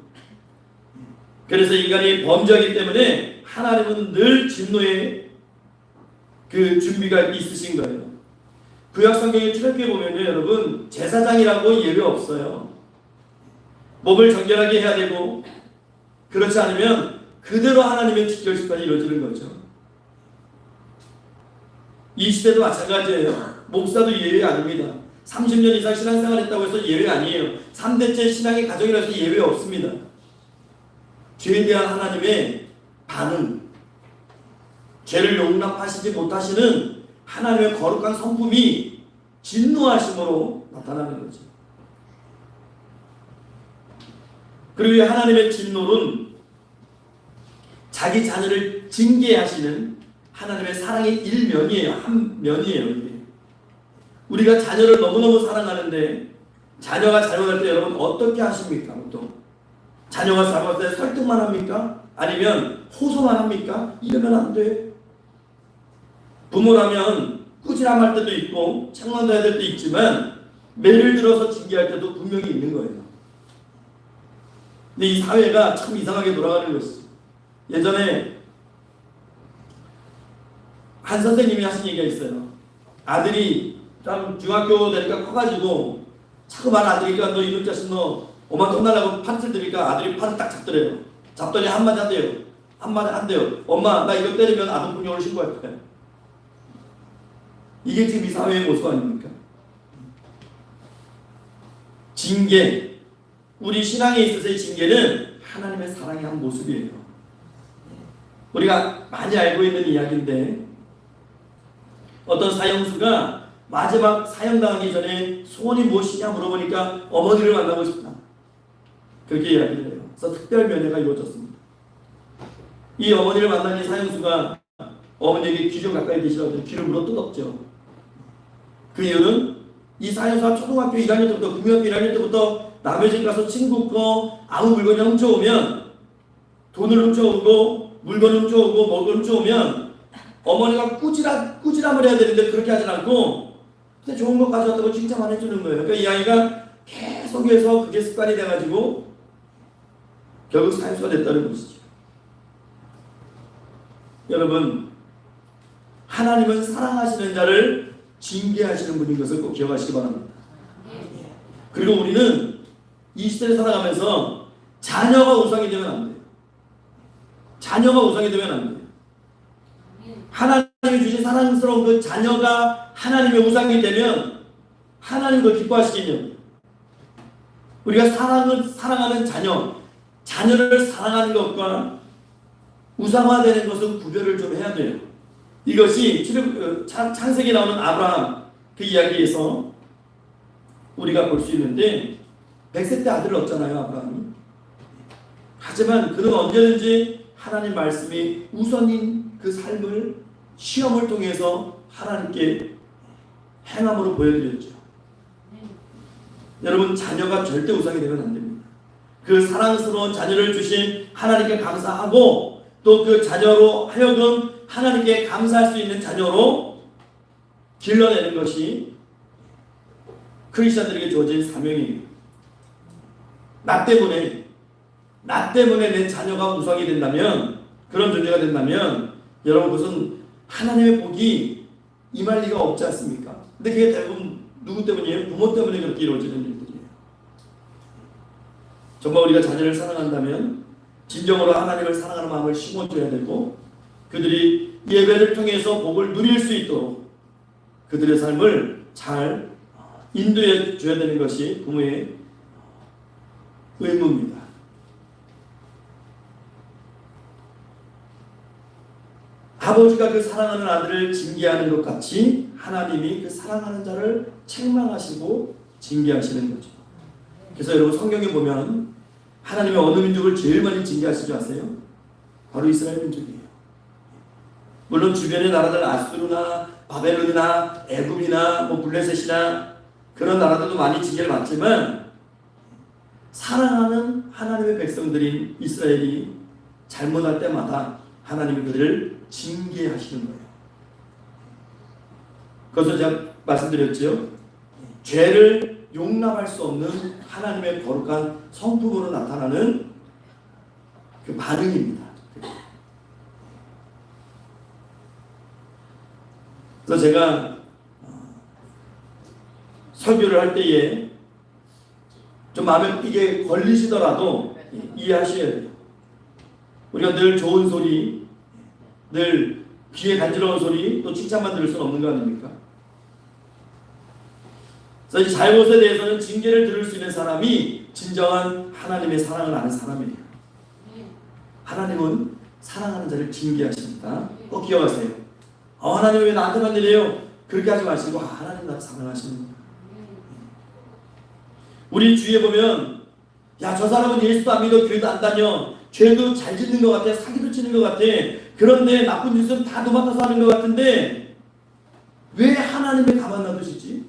그래서 인간이 범죄하기 때문에 하나님은 늘 진노의 그 준비가 있으신 거예요. 구약 성경에 출애굽기에 보면요, 여러분, 제사장이라고 예외 없어요. 몸을 정결하게 해야 되고, 그렇지 않으면 그대로 하나님의 직결심판이 이루어지는 거죠. 이 시대도 마찬가지예요. 목사도 예외 아닙니다. 30년 이상 신앙생활 했다고 해서 예외 아니에요. 3대째 신앙의 가정이라서 예외 없습니다. 죄에 대한 하나님의 반응, 죄를 용납하시지 못하시는 하나님의 거룩한 성품이 진노하심으로 나타나는 거죠. 그리고 하나님의 진노는 자기 자녀를 징계하시는 하나님의 사랑의 일면이에요. 한 면이에요. 이게. 우리가 자녀를 너무너무 사랑하는데 자녀가 잘못할 때 여러분 어떻게 하십니까? 보통 자녀가 잘못할 때 설득만 합니까? 아니면 호소만 합니까? 이러면 안 돼. 부모라면 꾸지람할 때도 있고 책망도 해야 될 때도 있지만 매를 들어서 징계할 때도 분명히 있는 거예요. 근데 이 사회가 참 이상하게 돌아가는 것이죠. 예전에 한 선생님이 하신 얘기가 있어요. 아들이 참 중학교 되니까 커가지고 자꾸 말 안 들으니까 너 이놈 자식 너 엄마한테 혼나려고 판을 들으니까 아들이 판을 딱 잡더래요. 잡더니 한마디 한대요. 한마디 한대요. 엄마 나 이거 때리면 아동폭력을 신고할 거야. 이게 지금 이 사회의 모습 아닙니까? 징계, 우리 신앙에 있어서의 징계는 하나님의 사랑의 한 모습이에요. 우리가 많이 알고 있는 이야기인데 어떤 사형수가 마지막 사형당하기 전에 소원이 무엇이냐 물어보니까 어머니를 만나고 싶다. 그렇게 이야기를 해요. 그래서 특별 면회가 이루어졌습니다. 이 어머니를 만난 이 사형수가 어머니에게 귀 좀 가까이 대시라고 해서 귀를 물어 뜯었죠. 그 이유는 이 사형수가 초등학교 1학년 때부터 국민학교 1학년 때부터 남의 집 가서 친구 거 아무 물건이 훔쳐오면 돈을 훔쳐오고 물건을 훔쳐오고 먹을 걸 훔쳐오면 어머니가 꾸지람을 해야 되는데 그렇게 하진 않고 그냥 좋은 거 가져왔다고 칭찬만 해주는 거예요. 그러니까 이 아이가 계속해서 그게 습관이 돼가지고 결국 사형수가 됐다는 것이죠. 여러분, 하나님은 사랑하시는 자를 징계하시는 분인 것을 꼭 기억하시기 바랍니다. 그리고 우리는 이 시대를 살아가면서 자녀가 우상이 되면 안 돼요. 자녀가 우상이 되면 안 돼요. 하나님이 주신 사랑스러운 그 자녀가 하나님의 우상이 되면 하나님 그걸 기뻐하시겠냐고요. 우리가 사랑하는 자녀를 사랑하는 것과 우상화되는 것은 구별을 좀 해야 돼요. 이것이 창세기에 나오는 아브라함 그 이야기에서 우리가 볼 수 있는데 100세 때 아들을 얻잖아요, 아브라함이. 하지만 그는 언제든지 하나님 말씀이 우선인 그 삶을 시험을 통해서 하나님께 행함으로 보여드렸죠. 여러분, 자녀가 절대 우상이 되면 안 됩니다. 그 사랑스러운 자녀를 주신 하나님께 감사하고 또 그 자녀로 하여금 하나님께 감사할 수 있는 자녀로 길러내는 것이 크리스천들에게 주어진 사명이에요. 나 때문에 내 자녀가 우상이 된다면, 그런 존재가 된다면 여러분 그것은 하나님의 복이 임할 리가 없지 않습니까? 근데 그게 대부분 누구 때문이에요? 부모 때문에 그렇게 이루어지는 일들이에요. 정말 우리가 자녀를 사랑한다면 진정으로 하나님을 사랑하는 마음을 심어줘야 되고 그들이 예배를 통해서 복을 누릴 수 있도록 그들의 삶을 잘 인도해 줘야 되는 것이 부모의 의무입니다. 아버지가 그 사랑하는 아들을 징계하는 것 같이 하나님이 그 사랑하는 자를 책망하시고 징계하시는 거죠. 그래서 여러분 성경에 보면 하나님이 어느 민족을 제일 많이 징계하시지 아세요? 바로 이스라엘 민족이에요. 물론 주변의 나라들 아수르나 바벨론이나 애굽이나 블레셋이나 그런 나라들도 많이 징계를 받지만 사랑하는 하나님의 백성들인 이스라엘이 잘못할 때마다 하나님이 그들을 징계하시는 거예요. 그래서 제가 말씀드렸죠. 죄를 용납할 수 없는 하나님의 거룩한 성품으로 나타나는 그 반응입니다. 그래서 제가 설교를 할 때에 좀 마음에 이게 걸리시더라도 이해하셔야 돼요. 우리가 늘 좋은 소리, 늘 귀에 간지러운 소리, 또 칭찬만 들을 수는 없는 거 아닙니까? 그래서 이 잘못에 대해서는 징계를 들을 수 있는 사람이 진정한 하나님의 사랑을 아는 사람이에요. 하나님은 사랑하는 자를 징계하십니다. 꼭 기억하세요. 하나님 왜 나한테만 이래요? 그렇게 하지 마시고 하나님 나를 사랑하시는 거예요. 우리 주위에 보면 야, 저 사람은 예수도 안 믿어, 교회도 안 다녀, 죄도 잘 짓는 것 같아, 사기도 치는 것 같아, 그런데 나쁜 짓은 다 도맡아서 하는 것 같은데 왜 하나님의 가만 놔두시지?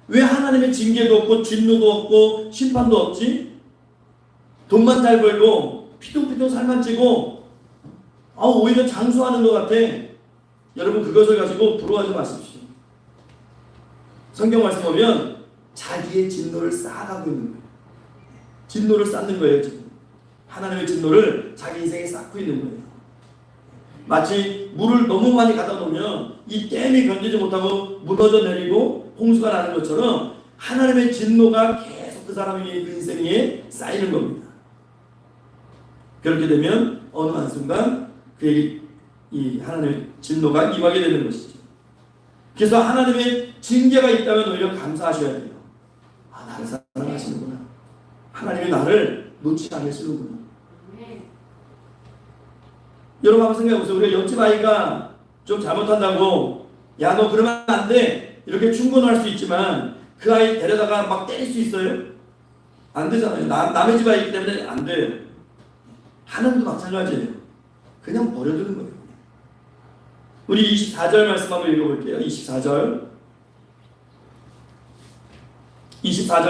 왜 하나님의 징계도 없고 진노도 없고 심판도 없지? 돈만 잘 벌고 피둥피둥 살만 찌고 오히려 장수하는 것 같아. 여러분 그것을 가지고 부러워하지 마십시오. 성경 말씀 보면 자기의 진노를 쌓아가고 있는 거예요. 진노를 쌓는 거예요. 지금 하나님의 진노를 자기 인생에 쌓고 있는 거예요. 마치 물을 너무 많이 가다 놓으면 이 댐이 견디지 못하고 무너져 내리고 홍수가 나는 것처럼 하나님의 진노가 계속 그 사람의 그 인생에 쌓이는 겁니다. 그렇게 되면 어느 한순간 그에게 이 하나님의 진노가 임하게 되는 것이죠. 그래서 하나님의 징계가 있다면 오히려 감사하셔야 돼요. 나를 사랑하시는구나. 하나님이 나를 놓지 않으시는구나. 여러분 한번 생각해보세요. 우리가 옆집 아이가 좀 잘못한다고 야, 너 그러면 안 돼, 이렇게 충고할 수 있지만 그 아이 데려다가 막 때릴 수 있어요? 안 되잖아요. 남의 집 아이기 때문에 안 돼요. 하나님도 마찬가지예요. 그냥 버려두는 거예요. 우리 24절 말씀 한번 읽어볼게요. 24절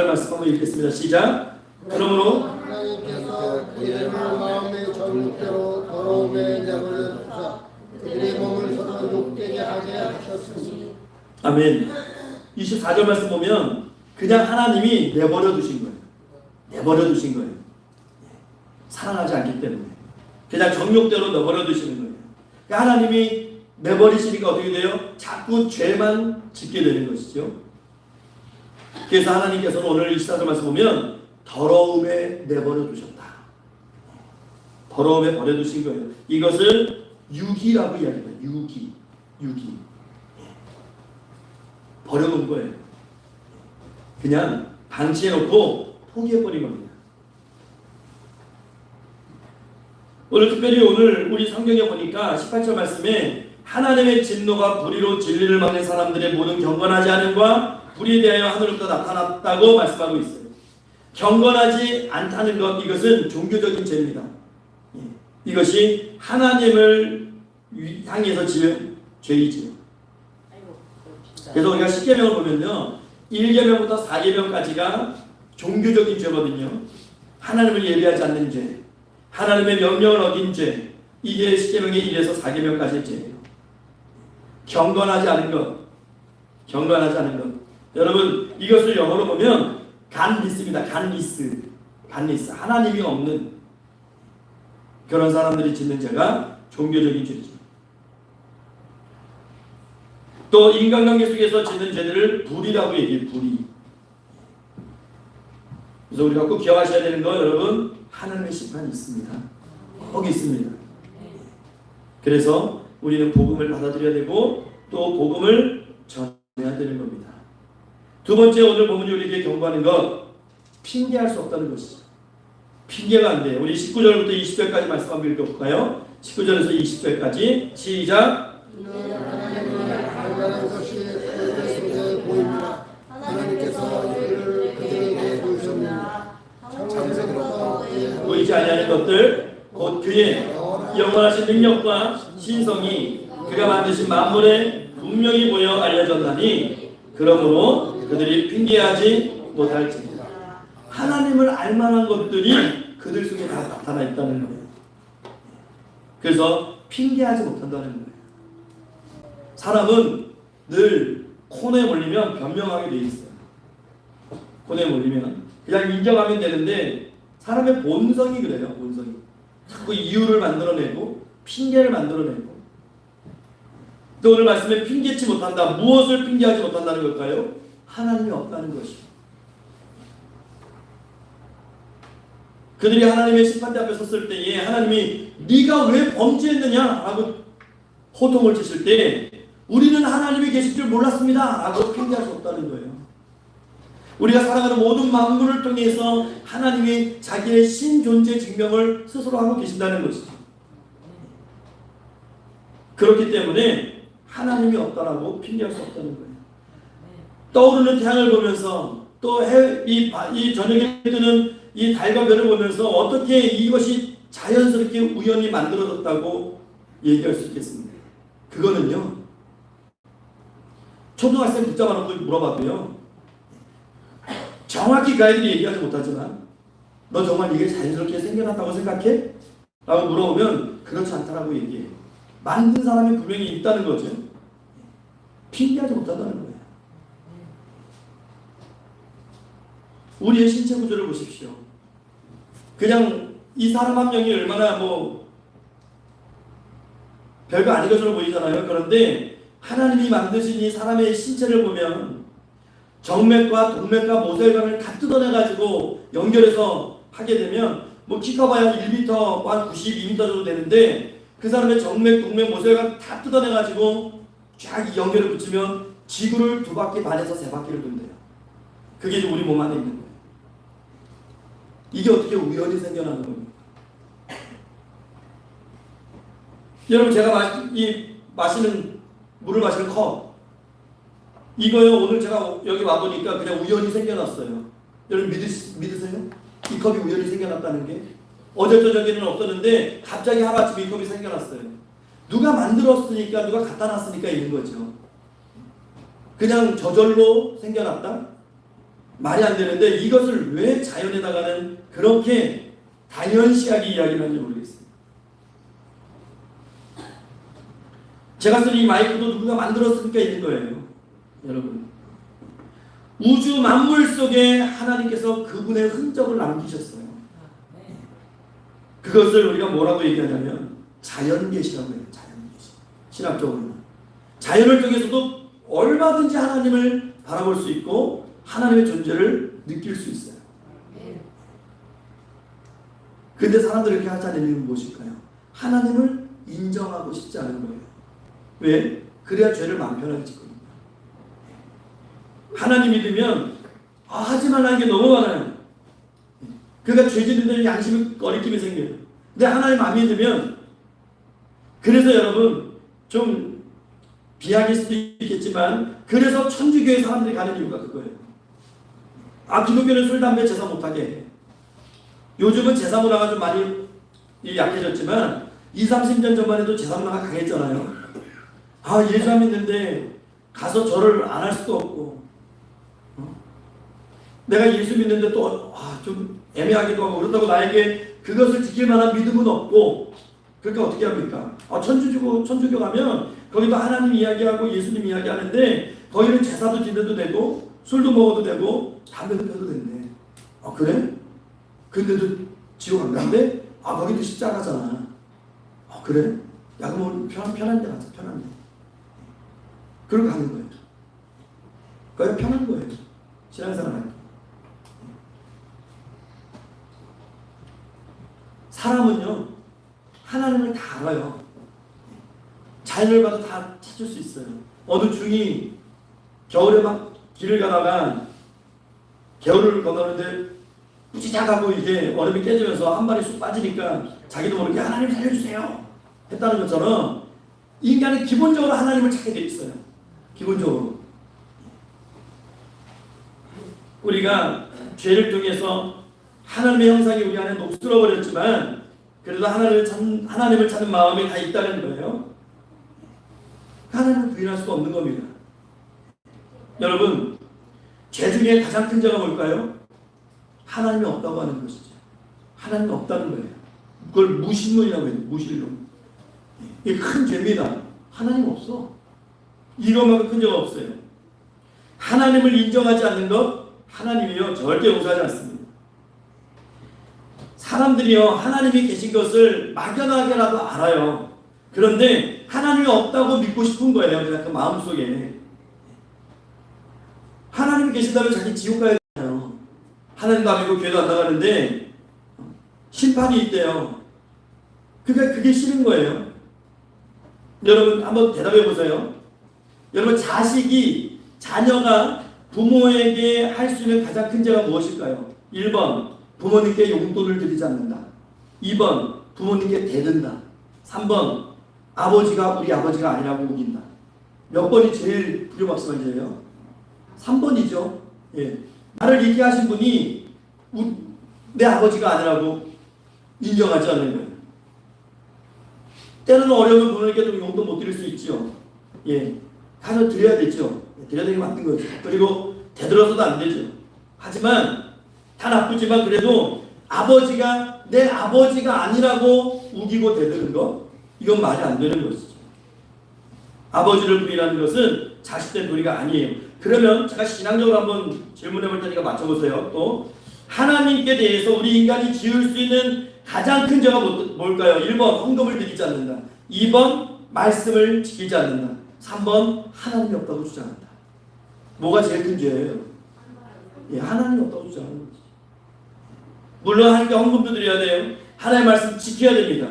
말씀 한번 읽겠습니다. 시작. 그러므로 하나님께서 그들을 마음의 정욕대로 더러움에 내버려 두사 그들의 몸을 서로 욕되게 하게 하셨으니. 아멘. 24절 말씀 보면 그냥 하나님이 내버려 두신 거예요. 내버려 두신 거예요. 사랑하지 않기 때문에 그냥 정욕대로 내버려 두시는 거예요. 그러니까 하나님이 내버리시니까 어떻게 돼요? 자꾸 죄만 짓게 되는 것이죠. 그래서 하나님께서는 오늘 24절 말씀 보면 더러움에 내버려 두셨다. 더러움에 버려두신 거예요. 이것을 유기라고 이야기해요. 유기. 버려놓은 거예요. 그냥 방치해놓고 포기해버린 겁니다. 특별히 오늘 우리 성경에 보니까 18절 말씀에 하나님의 진노가 불의로 진리를 막는 사람들의 모든 경건하지 않음과 불의에 대하여 하늘로부터 나타났다고 말씀하고 있어요. 경건하지 않다는 것, 이것은 종교적인 죄입니다. 이것이 하나님을 향해서 지은 죄이지요. 그래서 우리가 10계명을 보면요, 1계명부터 4계명까지가 종교적인 죄거든요. 하나님을 예배하지 않는 죄, 하나님의 명령을 어긴 죄, 이게 10계명의 1에서 4계명까지의 죄예요. 경건하지 않은 것. 여러분 이것을 영어로 보면 간리스입니다. 간리스. 하나님이 없는 그런 사람들이 짓는 죄가 종교적인 죄죠. 또 인간관계 속에서 짓는 죄들을 불의라고 얘기해요. 불의. 그래서 우리가 꼭 기억하셔야 되는 거, 여러분, 하나님의 심판이 있습니다. 꼭 있습니다. 그래서 우리는 복음을 받아들여야 되고 또 복음을 전해야 되는 겁니다. 두 번째, 오늘 본문이 우리에게 경고하는 것, 핑계할 수 없다는 것이죠. 핑계가 안 돼요. 우리 19절부터 20절까지 말씀 한번 읽어볼까요? 19절에서 20절까지 시작. 하나님을 알라는 것이 그들 속에 보입니다. 하나님께서 이를 그들에게 주셨느니라. 창세기부터 보이지 아니하는 것들 곧 그의 영원하신 능력과 신성이 그가 만드신 만물에 분명히 보여 알려졌나니 그러므로 그들이 핑계하지 못할지니라. 하나님을 알만한 것들이 그들 속에 다 나타나 있다는 거예요. 그래서 핑계하지 못한다는 거예요. 사람은 늘 코너에 몰리면 변명하게 돼 있어요. 코너에 몰리면 그냥 인정하면 되는데 사람의 본성이 그래요. 본성이 자꾸 이유를 만들어내고 핑계를 만들어내고. 또 오늘 말씀에 핑계치 못한다. 무엇을 핑계하지 못한다는 걸까요? 하나님이 없다는 것이요. 그들이 하나님의 심판대 앞에 섰을 때에 하나님이 네가 왜 범죄했느냐 라고 호통을 치실 때 우리는 하나님이 계실 줄 몰랐습니다 라고 핑계할 수 없다는 거예요. 우리가 살아가는 모든 만물을 통해서 하나님이 자기의 신존재 증명을 스스로 하고 계신다는 것이죠. 그렇기 때문에 하나님이 없다라고 핑계할 수 없다는 거예요. 떠오르는 태양을 보면서 또 이 저녁에 뜨는 이 달과 별을 보면서 어떻게 이것이 자연스럽게 우연히 만들어졌다고 얘기할 수 있겠습니까? 그거는요, 초등학생 붙잡아 놓고 물어봐도요, 정확히 그 아이들이 얘기하지 못하지만 너 정말 이게 자연스럽게 생겨났다고 생각해? 라고 물어보면 그렇지 않다라고 얘기해요. 만든 사람이 분명히 있다는 거죠. 핑계하지 못한다는 거예요. 우리의 신체 구조를 보십시오. 그냥 이 사람 한 명이 얼마나 별거 아닌 것처럼 보이잖아요. 그런데 하나님이 만드신 이 사람의 신체를 보면 정맥과 동맥과 모세혈관을 다 뜯어내가지고 연결해서 하게 되면 키 커봐야 1m, 한 92m 정도 되는데 그 사람의 정맥, 동맥, 모세혈관 다 뜯어내가지고 쫙 연결을 붙이면 지구를 2바퀴 반에서 3바퀴를 돈대요. 그게 우리 몸 안에 있는 거예요. 이게 어떻게 우연히 생겨나는 겁니까? 여러분, 제가 마시는 물을 마시는 컵 이거요, 오늘 제가 여기 와보니까 그냥 우연히 생겨났어요. 여러분 믿으세요? 이 컵이 우연히 생겨났다는 게? 어제 저녁에는 없었는데 갑자기 하루아침에 이 컵이 생겨났어요. 누가 만들었으니까, 누가 갖다 놨으니까 있는 거죠. 그냥 저절로 생겨났다? 말이 안 되는데 이것을 왜 자연에다가는 그렇게 당연시하게 이야기를 하는지 모르겠어요. 제가 쓰는 이 마이크도 누가 만들었으니까 있는 거예요. 여러분, 우주 만물 속에 하나님께서 그분의 흔적을 남기셨어요. 그것을 우리가 뭐라고 얘기하냐면 자연계시라고 해요. 자연계시. 신학적으로는 자연을 통해서도 얼마든지 하나님을 바라볼 수 있고 하나님의 존재를 느낄 수 있어요. 근데 사람들이 그렇게 하지 않는 이유는 무엇일까요? 하나님을 인정하고 싶지 않은 거예요. 왜? 그래야 죄를 마음 편하게 짓거든요. 하나님 믿으면 하지 말라는 게 너무 많아요. 그러니까 죄 짓는 데는 양심이 꺼리낌이 생겨요. 근데 하나님 안 믿으면, 그래서 여러분 좀 비약일 수도 있겠지만 그래서 천주교회 사람들이 가는 이유가 그거예요. 기독교는 술, 담배, 제사 못하게 해. 요즘은 제사 문화가 좀 많이 약해졌지만 20-30년 전만 해도 제사 문화가 강했잖아요. 예수 안 믿는데 가서 절을 안 할 수도 없고, 내가 예수 믿는데 또 좀 애매하기도 하고 그렇다고 나에게 그것을 지킬 만한 믿음은 없고, 그러니까 어떻게 합니까? 천주교 가면 거기도 하나님 이야기하고 예수님 이야기하는데 거기는 제사도 지내도 되고 술도 먹어도 되고 담배도 펴도 된대. 그래? 근데도 지옥 안 간대? 거기도 십자가잖아. 그래? 야, 그럼 편한 데 가자. 편한 데. 그러고 가는 거예요. 거기가 편한 거예요. 신앙생활 할 때. 사람은요, 하나님을 다 알아요. 자연을 봐도 다 찾을 수 있어요. 어느 중이 겨울에 막 길을 가다가 겨울을 건너는데 꾸지작하고 이게 얼음이 깨지면서 한 발이 쑥 빠지니까 자기도 모르게 하나님 살려주세요 했다는 것처럼 인간은 기본적으로 하나님을 찾게 돼 있어요. 기본적으로. 우리가 죄를 통해서 하나님의 형상이 우리 안에 녹슬어 버렸지만 그래도 하나님을 찾는 마음이 다 있다는 거예요. 하나님을 부인할 수가 없는 겁니다. 여러분, 죄 중에 가장 큰 죄가 뭘까요? 하나님이 없다고 하는 것이죠. 하나님이 없다는 거예요. 그걸 무신론이라고 해요. 무신론. 이게 큰 죄입니다. 하나님 없어. 이것만큼 큰 죄가 없어요. 하나님을 인정하지 않는 것, 하나님이요 절대 용서하지 않습니다. 사람들이요 하나님이 계신 것을 막연하게라도 알아요. 그런데 하나님이 없다고 믿고 싶은 거예요. 그냥 그 마음속에. 하나님이 계신다면 자기 지옥 가야 되잖아요. 하나님도 안 믿고 교회도 안 나가는데 심판이 있대요. 그러니까 그게 싫은 거예요. 여러분 한번 대답해 보세요. 여러분 자녀가 부모에게 할 수 있는 가장 큰 죄가 무엇일까요? 1번 부모님께 용돈을 드리지 않는다. 2번 부모님께 대든다. 3번 아버지가 우리 아버지가 아니라고 우긴다. 몇 번이 제일 불효막심한 죄예요? 3번이죠. 예. 나를 있게 하신 분이 내 아버지가 아니라고 인정하지 않는 거예요. 때로는 어려우면 부모님께도 용돈 못 드릴 수 있죠. 예. 가서 드려야 되죠. 드려야 되는 게 맞는 거죠. 그리고 되들어서도 안 되죠. 하지만 다 나쁘지만 그래도 아버지가 내 아버지가 아니라고 우기고 대드는 거, 이건 말이 안 되는 것이죠. 아버지를 부인하는 것은 자식된 도리가 아니에요. 그러면 제가 신앙적으로 한번 질문해 볼 테니까 맞춰보세요. 또 하나님께 대해서 우리 인간이 지을 수 있는 가장 큰 죄가 뭘까요? 1번 헌금을 드리지 않는다. 2번 말씀을 지키지 않는다. 3번 하나님이 없다고 주장한다. 뭐가 제일 큰 죄예요? 예, 하나님이 없다고 주장하는 거죠. 물론 하나님께 헌금도 드려야 돼요. 하나님의 말씀 지켜야 됩니다.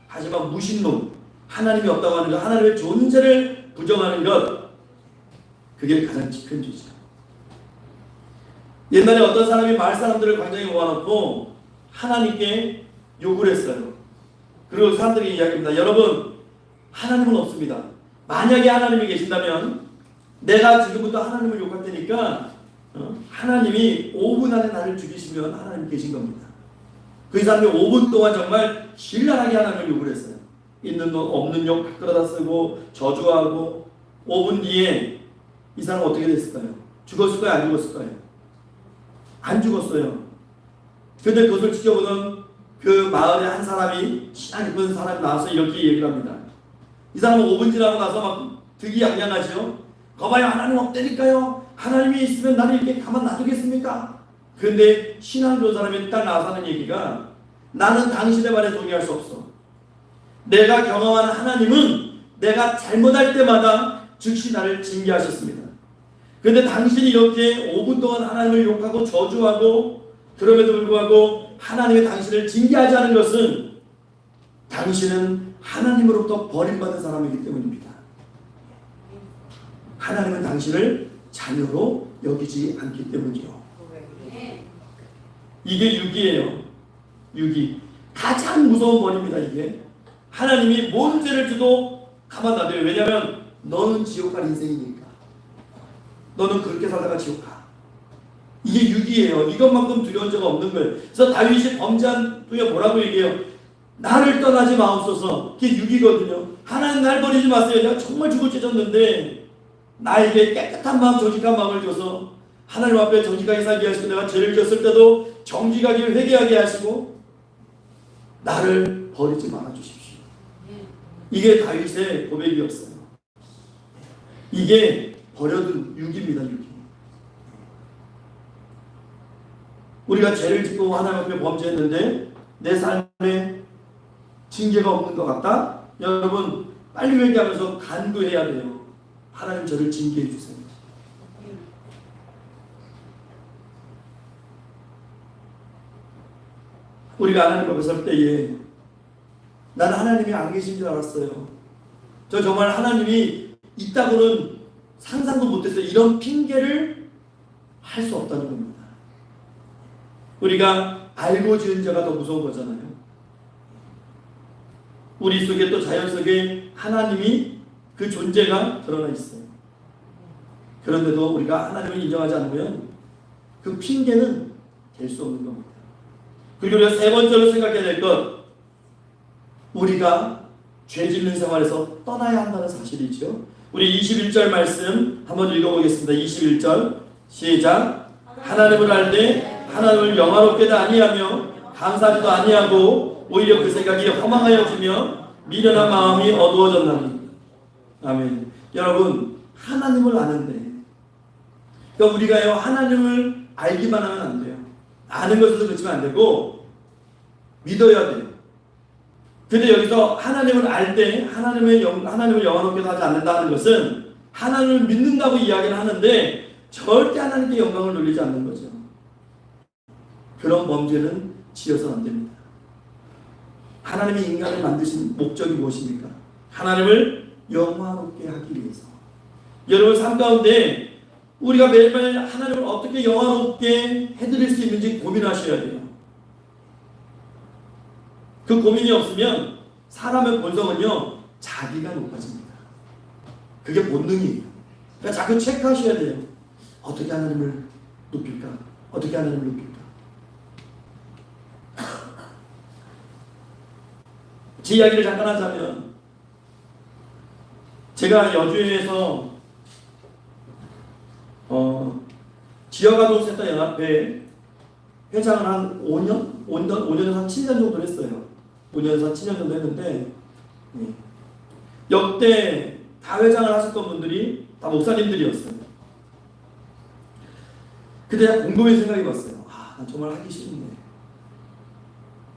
하지만 무신론, 하나님이 없다고 하는 것, 하나님의 존재를 부정하는 것, 그게 가장 큰 죄죠. 옛날에 어떤 사람이 마을 사람들을 광장에 모아놓고 하나님께 욕을 했어요. 그리고 사람들이 이야기합니다. 여러분, 하나님은 없습니다. 만약에 하나님이 계신다면 내가 지금부터 하나님을 욕할 테니까 하나님이 5분 안에 나를 죽이시면 하나님 계신 겁니다. 그 사람이 5분 동안 정말 신랄하게 하나님을 욕을 했어요. 있는 돈 없는 욕 끌어다 쓰고 저주하고 5분 뒤에 이 사람은 어떻게 됐을까요? 죽었을까요? 안 죽었을까요? 안 죽었어요. 근데 그것을 지켜보던 그 마을의 한 사람이 신앙 깊은 사람이 나와서 이렇게 얘기를 합니다. 이 사람은 5분 지나고 나서 막 득이양양하죠. 거봐요, 하나님 없다니까요. 하나님이 있으면 나를 이렇게 가만 놔두겠습니까? 그런데 신앙 좋은 사람이 딱 나와서 하는 얘기가, 나는 당신의 말에 동의할 수 없어. 내가 경험하는 하나님은 내가 잘못할 때마다 즉시 나를 징계하셨습니다. 그런데 당신이 이렇게 5분 동안 하나님을 욕하고 저주하고 그럼에도 불구하고 하나님이 당신을 징계하지 않은 것은 당신은 하나님으로부터 버림받은 사람이기 때문입니다. 하나님은 당신을 자녀로 여기지 않기 때문이요. 이게 유기예요. 유기. 가장 무서운 벌입니다. 이게 하나님이 뭔 죄를 줘도 가만 놔둬요. 왜냐하면 너는 지옥 갈 인생이니까. 너는 그렇게 살다가 지옥 가. 이게 유기예요. 이것만큼 두려운 죄가 없는 거예요. 그래서 다윗이 범죄한 후에 뭐라고 얘기해요? 나를 떠나지 마옵소서. 그게 유기거든요. 하나님 날 버리지 마세요. 내가 정말 죽을 죄 졌는데 나에게 깨끗한 마음, 정직한 마음을 줘서 하나님 앞에 정직하게 살게 하시고, 내가 죄를 졌을 때도 정직하게 회개하게 하시고 나를 버리지 말아 주십시오. 이게 다윗의 고백이었어요. 이게 버려둔 유기입니다. 유기. 우리가 죄를 짓고 하나님 앞에 범죄했는데 내 삶에 징계가 없는 것 같다? 여러분, 빨리 회개하면서 간구해야 돼요. 하나님 저를 징계해 주세요. 우리가 하나님 앞에 설 때에 나는 하나님이 안 계신 줄 알았어요. 저 정말 하나님이 있다고는 상상도 못했어요. 이런 핑계를 할 수 없다는 겁니다. 우리가 알고 지은 죄가 더 무서운 거잖아요. 우리 속에 또 자연 속에 하나님이 그 존재가 드러나 있어요. 그런데도 우리가 하나님을 인정하지 않으면 그 핑계는 될 수 없는 겁니다. 그리고 우리가 세 번째로 생각해야 될 것, 우리가 죄 짓는 생활에서 떠나야 한다는 사실이죠. 우리 21절 말씀 한번 읽어보겠습니다. 21절 시작. 하나님을 알 때 하나님을 영화롭게도 아니하며 감사하지도 아니하고 오히려 그 생각이 허망하여지며 미련한 마음이 어두워졌나니. 아멘. 여러분, 하나님을 아는데, 그러니까 우리가요 하나님을 알기만 하면 안 돼요. 아는 것에서 그치면 안 되고 믿어야 돼요. 근데 여기서 하나님을 알 때 하나님을 영화롭게도 하지 않는다는 것은 하나님을 믿는다고 이야기를 하는데 절대 하나님께 영광을 돌리지 않는 거죠. 그런 범죄는 지어서는 안 됩니다. 하나님이 인간을 만드신 목적이 무엇입니까? 하나님을 영화롭게 하기 위해서. 여러분 삶 가운데 우리가 매일매일 하나님을 어떻게 영화롭게 해드릴 수 있는지 고민하셔야 돼요. 그 고민이 없으면 사람의 본성은요 자기가 높아집니다. 그게 본능이에요. 그러니까 자꾸 체크하셔야 돼요. 어떻게 하나님을 높일까? 어떻게 하나님을 높일까? 제 이야기를 잠깐 하자면, 제가 여주에서 지역아동센터 연합회 회장을 한 5년에서 한 7년 정도 했어요. 5년에서 7년 정도 했는데, 역대 다 회장을 하셨던 분들이 다 목사님들이었어요. 그때 제가 곰곰이 생각해봤어요. 난 정말 하기 싫은데,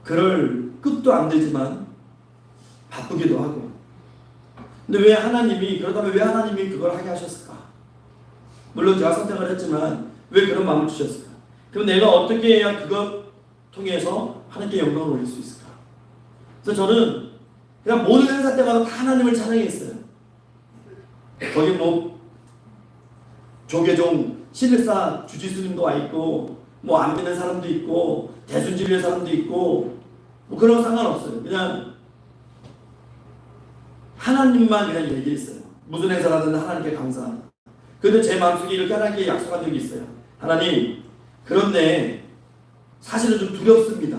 그럴 끝도 안 되지만 바쁘기도 하고, 근데 왜 하나님이, 그렇다면 왜 하나님이 그걸 하게 하셨을까? 물론 제가 선택을 했지만 왜 그런 마음을 주셨을까? 그럼 내가 어떻게 해야 그것 통해서 하나님께 영광을 올릴 수 있을까? 그래서 저는 그냥 모든 행사 때마다 다 하나님을 찬양했어요. 거기 뭐 조계종 신일사 주지스님도 와 있고, 뭐 안 믿는 사람도 있고, 대순진리의 사람도 있고, 뭐 그런 거 상관없어요. 그냥 하나님만 그냥 얘기했어요. 무슨 행사라든 하나님께 감사합니다. 그런데 제 마음속에 이렇게 하나님께 약속한 적이 있어요. 하나님, 그런데 사실은 좀 두렵습니다.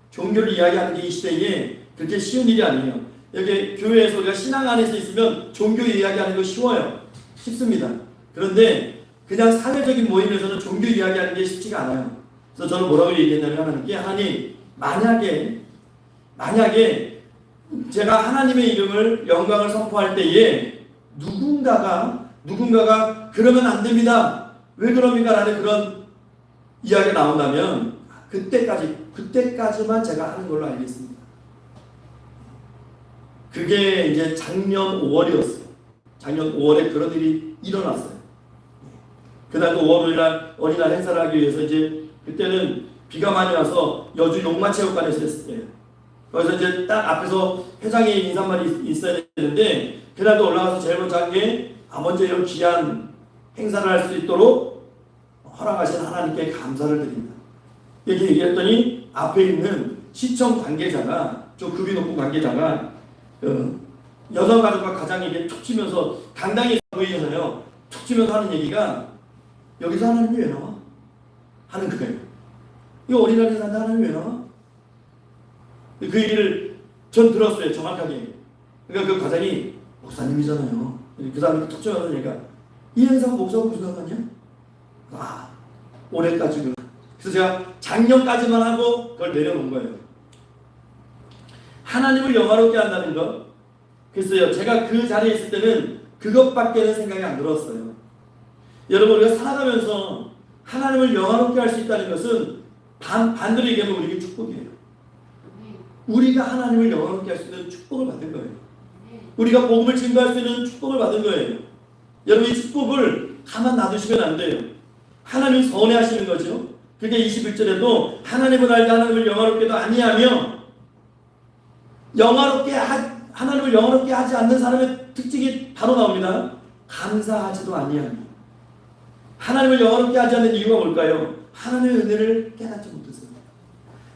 종교를 이야기하는 게 이 시대에 그렇게 쉬운 일이 아니에요. 여기 교회에서 우리가 신앙 안에서 있으면 종교 이야기하는 거 쉬워요. 쉽습니다. 그런데 그냥 사회적인 모임에서는 종교 이야기하는 게 쉽지가 않아요. 그래서 저는 뭐라고 얘기했냐면 하나님께, 하나님, 만약에 제가 하나님의 이름을 영광을 선포할 때에 누군가가 그러면 안 됩니다. 왜 그럽니까? 라는 그런 이야기가 나온다면 그때까지만 제가 하는 걸로 알겠습니다. 그게 이제 작년 5월이었어요. 작년 5월에 그런 일이 일어났어요. 그날도 5월 5일날 어린이날 행사를 하기 위해서 이제 그때는 비가 많이 와서 여주 용마체육관에서 했을 때예요. 거기서 이제 딱 앞에서 회장의 인사말이 있어야 되는데, 그날도 올라가서 제일 먼저 한 게 먼저 이런 귀한 행사를 할 수 있도록 허락하신 하나님께 감사를 드립니다. 이렇게 얘기했더니 앞에 있는 시청 관계자가, 좀 급이 높은 관계자가 여성가족과 가장에게 툭 치면서, 당당히 보이잖아요. 툭 치면서 하는 얘기가, 여기서 하나님이 왜 나와? 하는 거예요. 이거 어린이날 행사인데 하나님이 왜 나와? 그 얘기를 전 들었어요. 정확하게. 그러니까 그 과장이 목사님이잖아요. 그 사람이 툭 쳐서 얘기가, 이 행사가 목사하고 무슨 상관이야? 올해까지. 그래서 제가 작년까지만 하고 그걸 내려놓은 거예요. 하나님을 영화롭게 한다는 것. 글쎄요, 제가 그 자리에 있을 때는 그것밖에는 생각이 안 들었어요. 여러분, 우리가 살아가면서 하나님을 영화롭게 할 수 있다는 것은 반대로 얘기하면 우리에게 축복이에요. 우리가 하나님을 영화롭게 할 수 있는 축복을 받은 거예요. 우리가 복음을 증거할 수 있는 축복을 받은 거예요. 여러분, 이 축복을 가만 놔두시면 안 돼요. 하나님이 서운해하시는 거죠. 그게 21절에도 하나님을 알게 하나님을 영화롭게도 아니하며, 하나님을 영화롭게 하지 않는 사람의 특징이 바로 나옵니다. 감사하지도 아니하며. 하나님을 영화롭게 하지 않는 이유가 뭘까요? 하나님의 은혜를 깨닫지 못해서.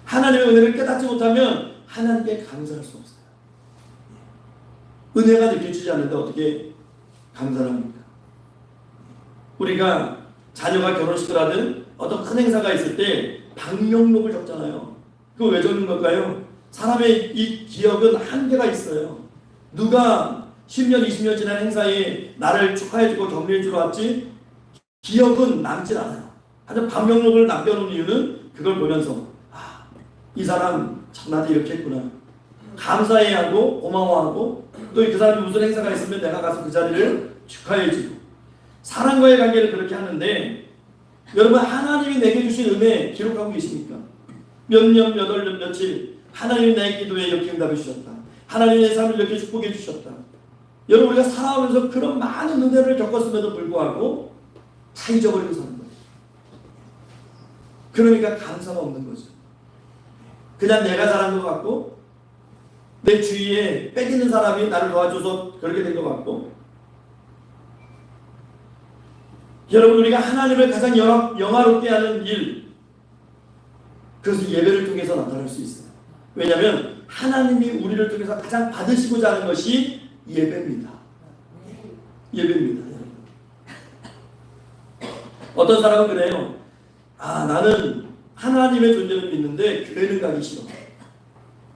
하나님의 은혜를 깨닫지 못하면 하나님께 감사할 수 없어요. 은혜가 느껴지지 않는데 어떻게 감사를 합니까? 우리가 자녀가 결혼식을 하든 어떤 큰 행사가 있을 때 방명록을 적잖아요. 그거 왜 적는 걸까요? 사람의 이 기억은 한계가 있어요. 누가 10년, 20년 지난 행사에 나를 축하해주고 격려해주러 왔지 기억은 남질 않아요. 하여튼 방명록을 남겨놓은 이유는 그걸 보면서 이 사람 참 나한테 이렇게 했구나. 감사해야 하고 고마워하고 또 그 사람이 무슨 행사가 있으면 내가 가서 그 자리를 축하해주고 사람과의 관계를 그렇게 하는데 여러분 하나님이 내게 주신 은혜 기록하고 계십니까? 몇 년, 몇 월, 며칠 하나님이 내 기도에 이렇게 응답해 주셨다. 하나님이 내 삶을 이렇게 축복해 주셨다. 여러분 우리가 살아오면서 그런 많은 은혜를 겪었음에도 불구하고 다 잊어버리고 사는 거예요. 그러니까 감사가 없는 거죠. 그냥 내가 잘한 것 같고 내 주위에 뺏기는 사람이 나를 도와줘서 그렇게 된 것 같고 여러분 우리가 하나님을 가장 영화롭게 하는 일 그것은 예배를 통해서 나타날 수 있어요. 왜냐하면 하나님이 우리를 통해서 가장 받으시고자 하는 것이 예배입니다. 예배입니다. 어떤 사람은 그래요. 나는 하나님의 존재를 믿는데 교회는 가기 싫어.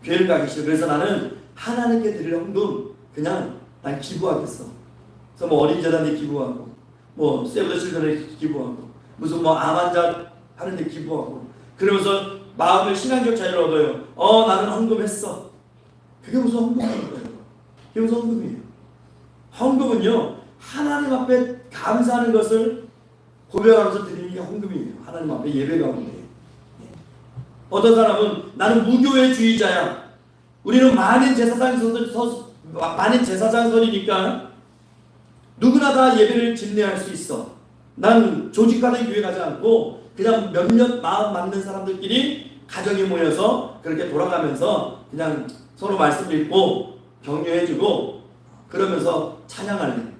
교회를 가기 싫어. 그래서 나는 하나님께 드릴 헌금 그냥 난 기부하겠어. 그래서 뭐 어린이재단에 기부하고 뭐 세브 더 칠드런에 기부하고 무슨 뭐 암 환자 하는데 기부하고 그러면서 마음을 신앙적 자유를 얻어요. 나는 헌금했어. 그게 무슨 헌금인 거예요? 그게 무슨 헌금이에요? 헌금은요 하나님 앞에 감사하는 것을 고백하면서 드리는 게 헌금이에요. 하나님 앞에 예배가 헌금이에요. 어떤 사람은 나는 무교회주의자야. 우리는 만인 제사장설이니까 누구나 다 예배를 집례할 수 있어. 난 조직화된 교회 가지 않고 그냥 몇몇 마음 맞는 사람들끼리 가정에 모여서 그렇게 돌아가면서 그냥 서로 말씀 읽고 격려해주고 그러면서 찬양할래.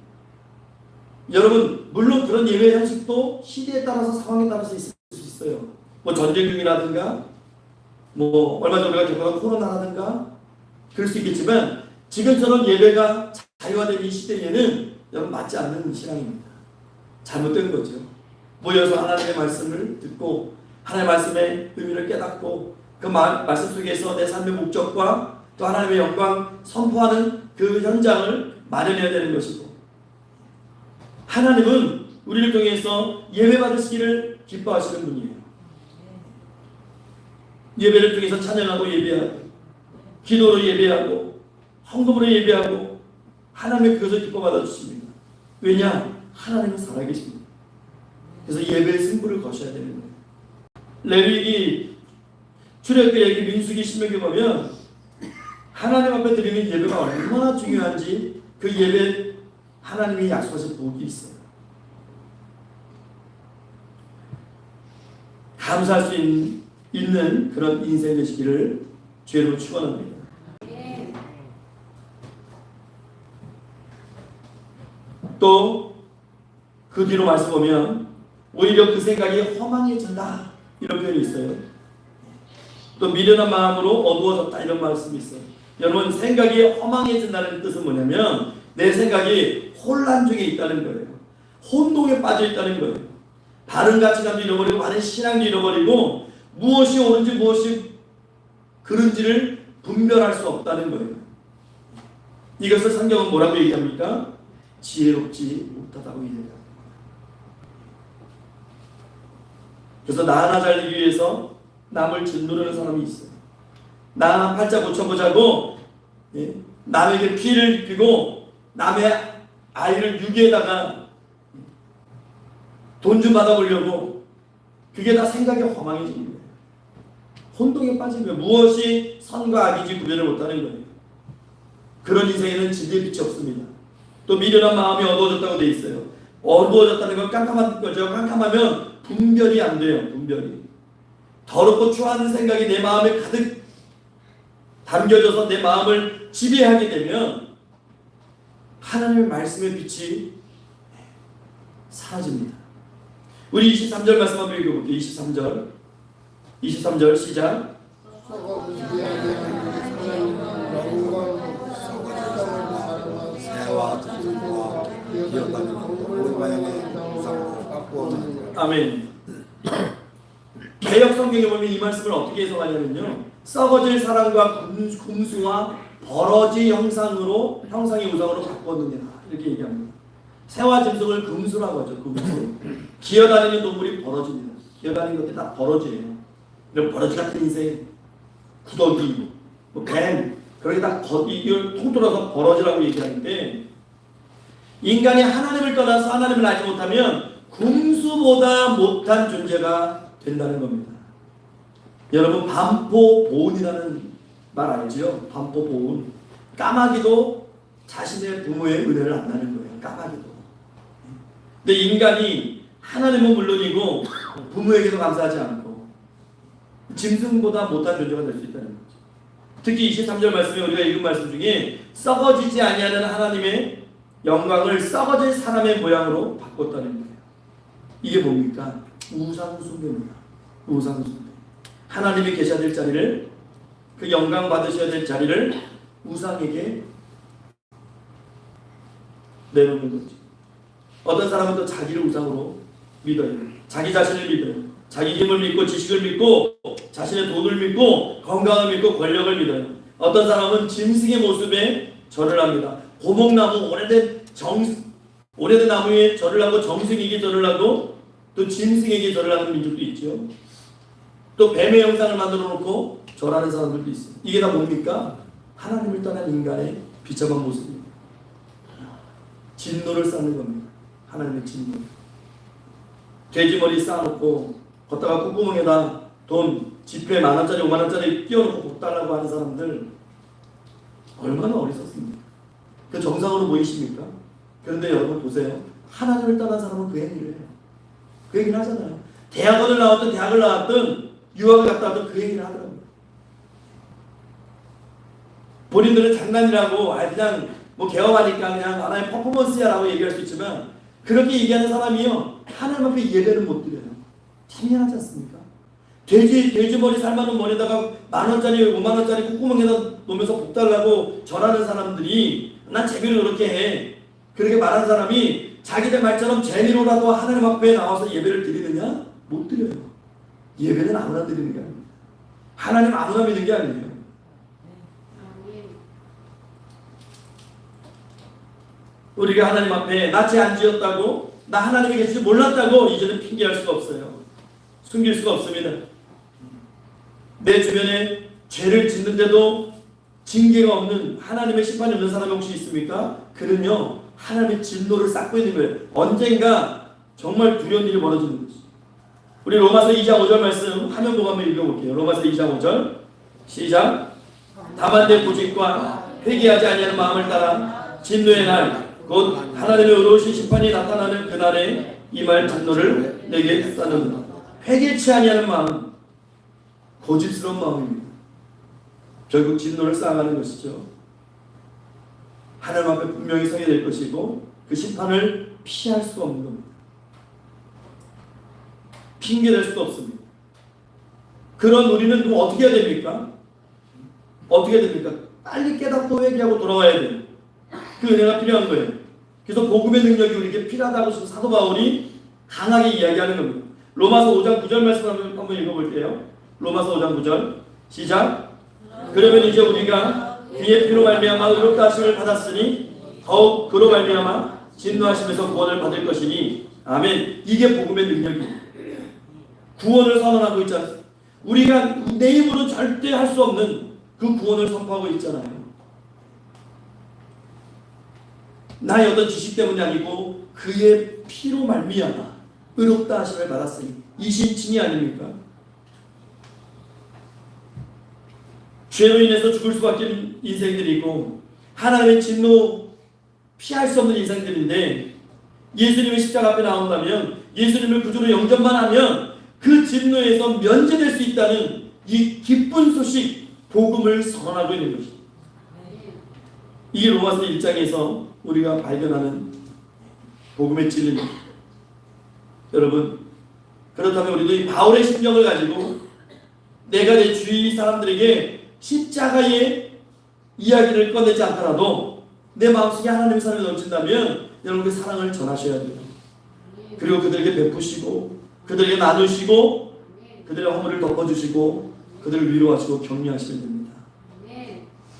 여러분 물론 그런 예배 형식도 시대에 따라서 상황에 따라서 있을 수 있어요. 뭐 전쟁 중이라든가 뭐 얼마 전에 우리가 겪어간 코로나라든가 그럴 수 있겠지만 지금처럼 예배가 자유화된 이 시대에는 여러분 맞지 않는 신앙입니다. 잘못된 거죠. 모여서 하나님의 말씀을 듣고 하나님의 말씀의 의미를 깨닫고 그 말씀 속에서 내 삶의 목적과 또 하나님의 영광 선포하는 그 현장을 마련해야 되는 것이고 하나님은 우리를 통해서 예배 받으시기를 기뻐하시는 분이에요. 예배를 통해서 찬양하고 예배하고 기도로 예배하고 헌금으로 예배하고 하나님의 그것을 기뻐 받아주십니다. 왜냐? 하나님은 살아계십니다. 그래서 예배의 승부를 거셔야 되는 거예요. 레위기, 출애굽기, 얘기, 민수기, 신명기 보면 하나님 앞에 드리는 예배가 얼마나 중요한지 그 예배 하나님이 약속하신 복이 있어요. 감사할 수 있는 그런 인생 되시기를 주의로 축원합니다. 또 그 뒤로 말씀 보면 오히려 그 생각이 허망해진다 이런 표현이 있어요. 또 미련한 마음으로 어두워졌다 이런 말씀이 있어요. 여러분 생각이 허망해진다는 뜻은 뭐냐면 내 생각이 혼란 중에 있다는 거예요. 혼동에 빠져 있다는 거예요. 바른 가치관도 잃어버리고 바른 신앙도 잃어버리고 무엇이 옳은지 무엇이 그른지를 분별할 수 없다는 거예요. 이것을 성경은 뭐라고 얘기합니까? 지혜롭지 못하다고 얘기합니다. 그래서 나 하나 살리기 위해서 남을 짓누르는 사람이 있어요. 나 팔자 고쳐보자고 남에게 피해를 입히고 남의 아이를 유기에다가 돈 좀 받아보려고 그게 다 생각이 허망해지는 거예요. 혼동에 빠진 거예요. 무엇이 선과 악인지 구별을 못하는 거예요. 그런 인생에는 진리의 빛이 없습니다. 또 미련한 마음이 어두워졌다고 돼 있어요. 어두워졌다는 건 깜깜한 거죠. 깜깜하면 분별이 안 돼요. 분별이. 더럽고 추한 생각이 내 마음에 가득 담겨져서 내 마음을 지배하게 되면 하나님의 말씀의 빛이 사라집니다. 우리 23절 말씀 한번 읽어볼게요. 23절 시작. 새와 들과 기억하는 우리 방향의 우상으로 바꾸었느니라. 아멘. 개역 성경에 보면 이 말씀을 어떻게 해석하냐면요, 썩어질 사람과 금수와 버러지 형상의 우상으로 바꾸었느니라 이렇게 얘기합니다. 새와 짐승을 금수라고 하죠. 금수. 기어다니는 동물이 버러지입니다. 기어다니는 것들이 다 버러지예요. 이런 버러지 같은 인생, 구더기, 뱀, 그런 게 다 이걸 통틀어서 버러지라고 얘기하는데, 인간이 하나님을 떠나서 하나님을 알지 못하면 금수보다 못한 존재가 된다는 겁니다. 여러분, 반포보은이라는 말 알죠? 반포보은. 까마귀도 자신의 부모의 은혜를 안다는 거예요. 까마귀도. 근데 인간이 하나님은 물론이고 부모에게도 감사하지 않고 짐승보다 못한 존재가 될 수 있다는 거죠. 특히 23절 말씀에 우리가 읽은 말씀 중에 썩어지지 아니하는 하나님의 영광을 썩어질 사람의 모양으로 바꿨다는 거예요. 이게 뭡니까? 우상숭배입니다. 우상숭배. 하나님이 계셔야 될 자리를, 그 영광 받으셔야 될 자리를 우상에게 내놓는 거죠. 어떤 사람은 또 자기를 우상으로 믿어요. 자기 자신을 믿어요. 자기 힘을 믿고 지식을 믿고 자신의 돈을 믿고 건강을 믿고 권력을 믿어요. 어떤 사람은 짐승의 모습에 절을 합니다. 고목나무 오래된 나무에 절을 하고 정승에게 절을 하고 또 짐승에게 절을 하는 민족도 있죠. 또 뱀의 형상을 만들어 놓고 절하는 사람들도 있어요. 이게 다 뭡니까? 하나님을 떠난 인간의 비참한 모습입니다. 진노를 쌓는 겁니다. 하나님의 진노. 돼지머리 쌓아놓고 걷다가 콧구멍에다 돈 지폐 10,000원짜리 50,000원짜리 끼워놓고 복 달라고 하는 사람들 얼마나 어리석습니까? 그 정상으로 보이십니까? 그런데 여러분 보세요. 하나님을 떠난 사람은 그 행위를 해요. 그 얘기를 하잖아요. 대학을 나왔든 유학을 갔다 왔든 그 얘기를 하더라고요. 본인들은 장난이라고 그냥 개업하니까 그냥 하나의 퍼포먼스야 라고 얘기할 수 있지만, 그렇게 얘기하는 사람이요, 하나님 앞에 예배를 못 드려요. 참 미안하지 않습니까? 돼지 머리 삶아놓은 머리에다가 10,000원짜리 50,000원짜리 콧구멍에다 놓으면서 복 달라고 절하는 사람들이 난 재미로 그렇게 해. 그렇게 말하는 사람이 자기들 말처럼 재미로라도 하나님 앞에 나와서 예배를 드리느냐? 못 드려요. 예배는 아무나 드리는 게 아닙니다. 하나님 아무나 믿는 게 아니에요. 우리가 하나님 앞에 나 죄 안 지었다고, 나 하나님이 계시지 몰랐다고 이제는 핑계할 수가 없어요. 숨길 수가 없습니다. 내 주변에 죄를 짓는데도 징계가 없는, 하나님의 심판이 없는 사람이 혹시 있습니까? 그는요, 하나님의 진노를 쌓고 있는 거예요. 언젠가 정말 두려운 일이 벌어지는 거죠. 우리 로마서 2장 5절 말씀 화면 보고 한번 읽어볼게요. 로마서 2장 5절 시작. 다만 내 고집과 회개하지 아니하는 마음을 따라 진노의 날, 곧 하나님의 의로우신 심판이 나타나는 그날에 임할 진노를 내게 쌓는다. 회개치 아니하는 마음, 고집스러운 마음입니다. 결국 진노를 쌓아가는 것이죠. 하나님 앞에 분명히 서게 될 것이고 그 심판을 피할 수 없는 겁니다. 핑계댈 수도 없습니다. 그런 우리는 그럼 어떻게 해야 됩니까? 어떻게 해야 됩니까? 빨리 깨닫고 회개하고 돌아와야 돼요. 그 은혜가 필요한 거예요. 그래서 복음의 능력이 우리에게 필요하다고 사도 바울이 강하게 이야기하는 겁니다. 로마서 5장 9절 말씀 한번 읽어볼게요. 로마서 5장 9절 시작. 그러면 이제 우리가 그의 피로 말미암아 의롭다 하심을 받았으니 더욱 그로 말미암아 진노하심에서 구원을 받을 것이니 아멘. 이게 복음의 능력입니다. 구원을 선언하고 있잖아요. 우리가 내 힘으로 절대 할 수 없는 그 구원을 선포하고 있잖아요. 나의 어떤 지식 때문이 아니고 그의 피로 말미암아 의롭다 하심을 받았으니 이 신칭이 아닙니까? 죄로 인해서 죽을 수밖에 없는 인생들이고 하나님의 진노 피할 수 없는 인생들인데, 예수님의 십자가 앞에 나온다면, 예수님을 구주로 영접만 하면 그 진노에서 면제될 수 있다는 이 기쁜 소식, 복음을 선언하고 있는 것입니다. 이게 로마서 1장에서 우리가 발견하는 복음의 진리입니다. 여러분, 그렇다면 우리도 이 바울의 심정을 가지고 내가 내 주위 사람들에게 십자가의 이야기를 꺼내지 않더라도 내 마음속에 하나님의 사랑이 넘친다면 여러분 그 사랑을 전하셔야 돼요. 그리고 그들에게 베푸시고 그들에게 나누시고 그들의 허물을 덮어주시고 그들을 위로하시고 격려하시면 됩니다.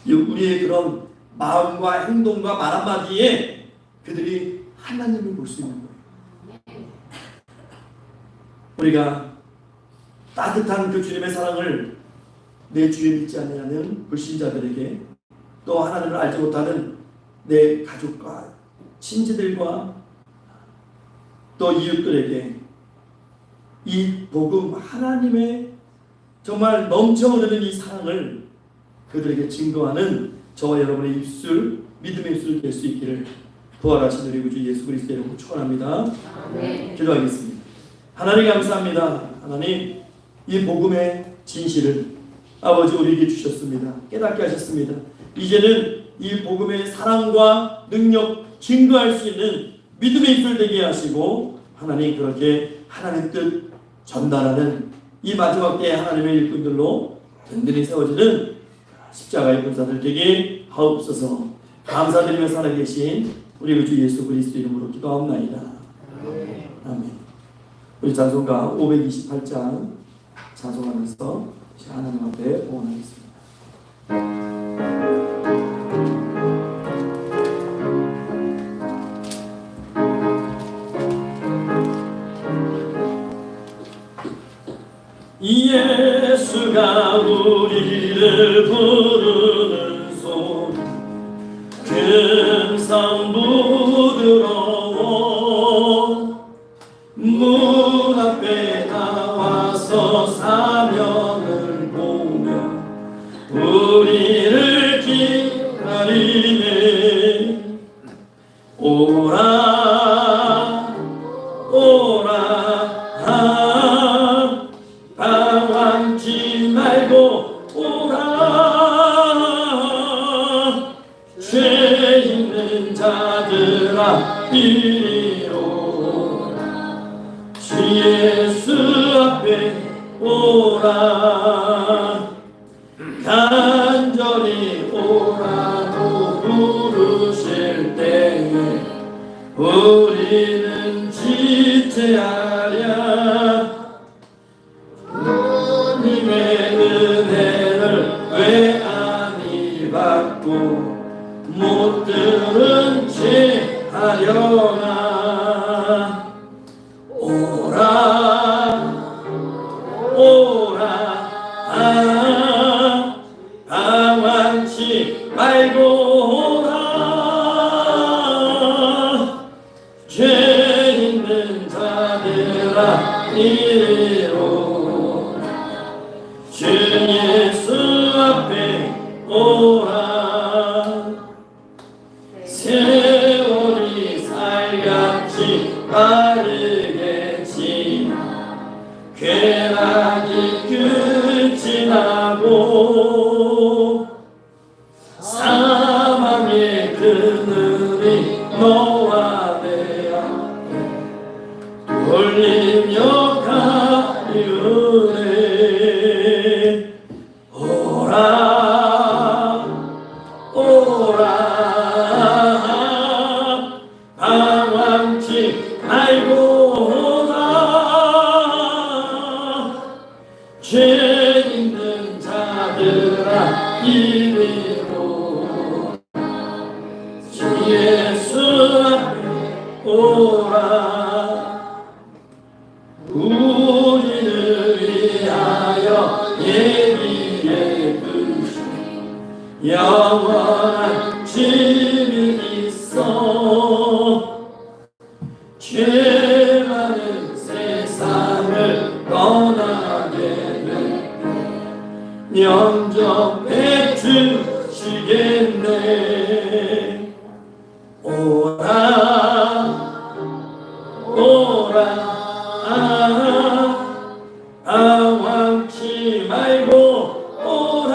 우리의 그런 마음과 행동과 말 한마디에 그들이 하나님을 볼 수 있는 거예요. 우리가 따뜻한 그 주님의 사랑을 내 주에 믿지 않는 불신자들에게 또 하나님을 알지 못하는 내 가족과 친지들과 또 이웃들에게 이 복음 하나님의 정말 넘쳐 흐르는 이 사랑을 그들에게 증거하는 저와 여러분의 입술, 믿음의 입술이 될 수 있기를 부활하신 우리 구주 예수 그리스도의 이름으로 축원합니다. 기도하겠습니다. 하나님 감사합니다. 하나님 이 복음의 진실을 아버지 우리에게 주셨습니다. 깨닫게 하셨습니다. 이제는 이 복음의 사랑과 능력 증거할 수 있는 믿음의 입술 되게 하시고 하나님 그렇게 하나님 뜻 전달하는 이 마지막 때에 하나님의 일꾼들로 든든히 세워지는 십자가의 군사들 되게 하옵소서. 감사드리며 살아계신 우리 주 예수 그리스도 이름으로 기도하옵나이다. 아멘. 우리 찬송가 528장 찬송하면서 하나님 앞에 봉헌하겠습니다. 예수가 우리를 부르는 소리 금성 부드러워 문 앞에 나와서 사명을 보며 우리를 기다리네. 오라 오라 방황치 말고 오라. 죄 있는 자들아 이리로 주 예수 앞에 오라. 간절히 오라고 부르실 때에 우리는 지체하랴. 주님의 은혜를 왜 아니 받고 못 들은 채 하려나. 오라 오라 방황치 말고 오라. 죄 있는 자들아 이리로 주 예수 앞에 오라. 세월이 살같이 빠르게 지나 쾌락이 끝이 나고 사망의 그늘이 너와 내 앞에 돌리며 가리우네. 오라 오라 방황치 말고 오라. 죄 있는 자들아 이리로 주 예수 앞에 오라. 우리를 위하여 예비해 두신 영원한 집이 있어. 죄 많은 세상을 떠나게 될 영접해 주시겠네. 오라 오라 방황치 말고 오라.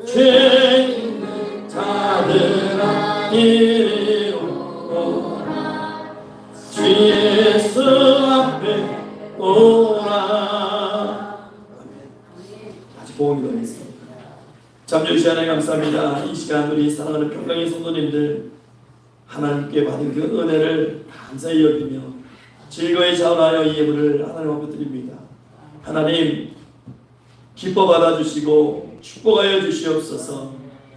죄 있는 자들아 이리로 오라. 주 예수 앞에 오라. 아멘. 아직 보험이 더 있습니다. 참 주시 하나님 감사합니다. 이 시간 우리 사랑하는 평강의 성도님들 하나님께 받은 그 은혜를 감사히 여기며 즐거이 자원하여 이 예물을 하나님 앞에 드립니다. 하나님 기뻐 받아주시고 축복하여 주시옵소서.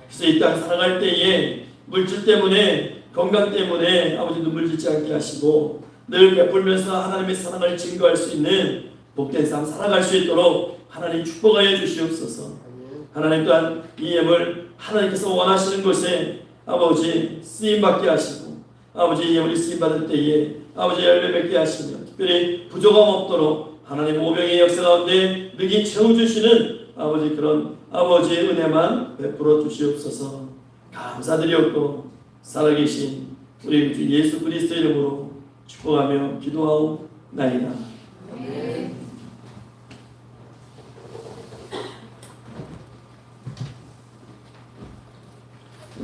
그래서 이 땅 살아갈 때에 물질 때문에 건강 때문에 아버지 눈물 짓지 않게 하시고 늘 베풀면서 하나님의 사랑을 증거할 수 있는 복된 삶 살아갈 수 있도록 하나님 축복하여 주시옵소서. 하나님 또한 이 예물 하나님께서 원하시는 곳에 아버지 쓰임받게 하시고 아버지 예물이 쓰임받을 때에 아버지 열매 맺게 하시며 특별히 부족함 없도록 하나님 오병의 역사 가운데 능히 채워주시는 아버지 그런 아버지의 은혜만 베풀어 주시옵소서. 감사드렸고 살아계신 우리 주 예수 그리스도 이름으로 축복하며 기도하옵나이다.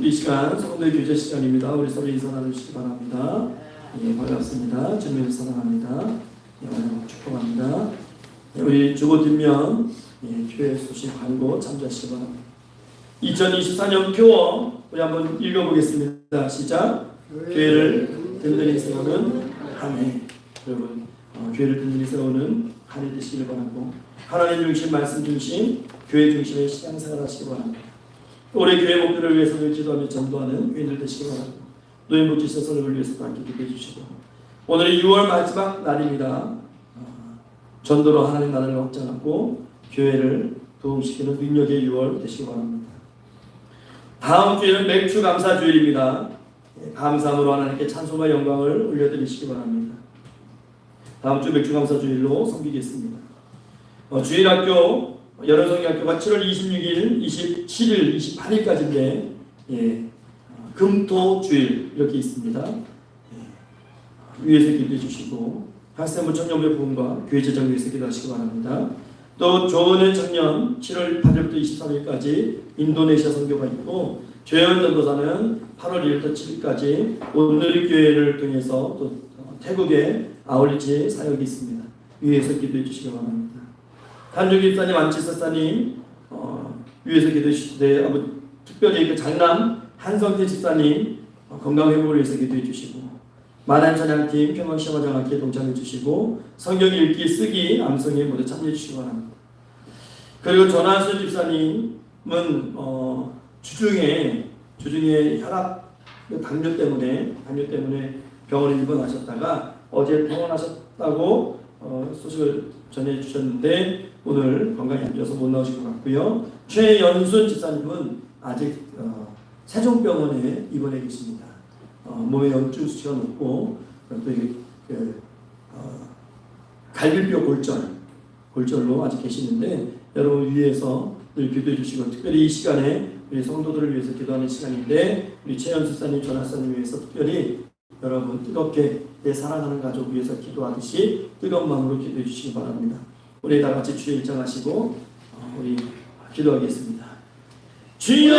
이 시간 성도의 교제 시간입니다. 우리 서로 인사 나누시기 바랍니다. 예, 반갑습니다. 주님을 사랑합니다. 예, 축복합니다. 예, 우리 주보 뒷면 교회 소식 광고 참조하시기 바랍니다. 2024년 표어 우리 한번 읽어보겠습니다. 시작. 교회를 든든히 세우는 한 해. 여러분 교회를 든든히 세우는 한 해 되시길 바라고 하나님 중심 말씀 중심 교회 중심의 신앙생활 하시기 바랍니다. 올해 교회 목표를 위해서 기도하며 전도하는 교인들 되시기 바랍니다. 노인복지시설을 위해서 함께 기도해 주시고 오늘이 6월 마지막 날입니다. 전도로 하나님 나라를 확장하고 교회를 도움시키는 능력의 6월 되시기 바랍니다. 다음 주에는 맥주 감사 주일입니다. 감사함으로 하나님께 찬송과 영광을 올려드리시기 바랍니다. 다음 주 맥주 감사 주일로 섬기겠습니다. 주일학교 여론성경학교가 7월 26일, 27일, 28일까지인데 금토 주일 이렇게 있습니다. 위에서 기도해 주시고 학생부 청년부의 부흥과 교회 재정 위해서 기도하시기 바랍니다. 또 조은의 청년 7월 8일부터 23일까지 인도네시아 선교가 있고 조현 전도사는 8월 1일부터 7일까지 오늘의 교회를 통해서 또 태국에 아울리지 사역이 있습니다. 위에서 기도해 주시기 바랍니다. 한중 집사님, 안치사사님 위에서 기도해 주시되 특별히 그 장남 한성태 집사님 건강 회복을 위해서 기도해 주시고 만한 찬양팀 평강시험화장학기에 동참해 주시고 성경 읽기, 쓰기, 암송에 모두 참여해 주시기 바랍니다. 그리고 전하수 집사님은 주중에 혈압 당뇨 때문에 병원에 입원하셨다가 어제 퇴원하셨다고 소식을 전해주셨는데 오늘 건강이 안 좋아서 못 나오실 것 같고요. 최연순 집사님은 아직 세종병원에 입원해 계십니다. 몸에 염증 수치가 높고 또 이게 갈비뼈 골절로 아직 계시는데 여러분 위해서 늘 기도해 주시고 특별히 이 시간에 우리 성도들을 위해서 기도하는 시간인데 우리 최연수사님, 전하사님 위해서 특별히 여러분 뜨겁게 내 사랑하는 가족 위해서 기도하듯이 뜨거운 마음으로 기도해 주시기 바랍니다. 우리 다 같이 주의 일정하시고 우리 기도하겠습니다. 주여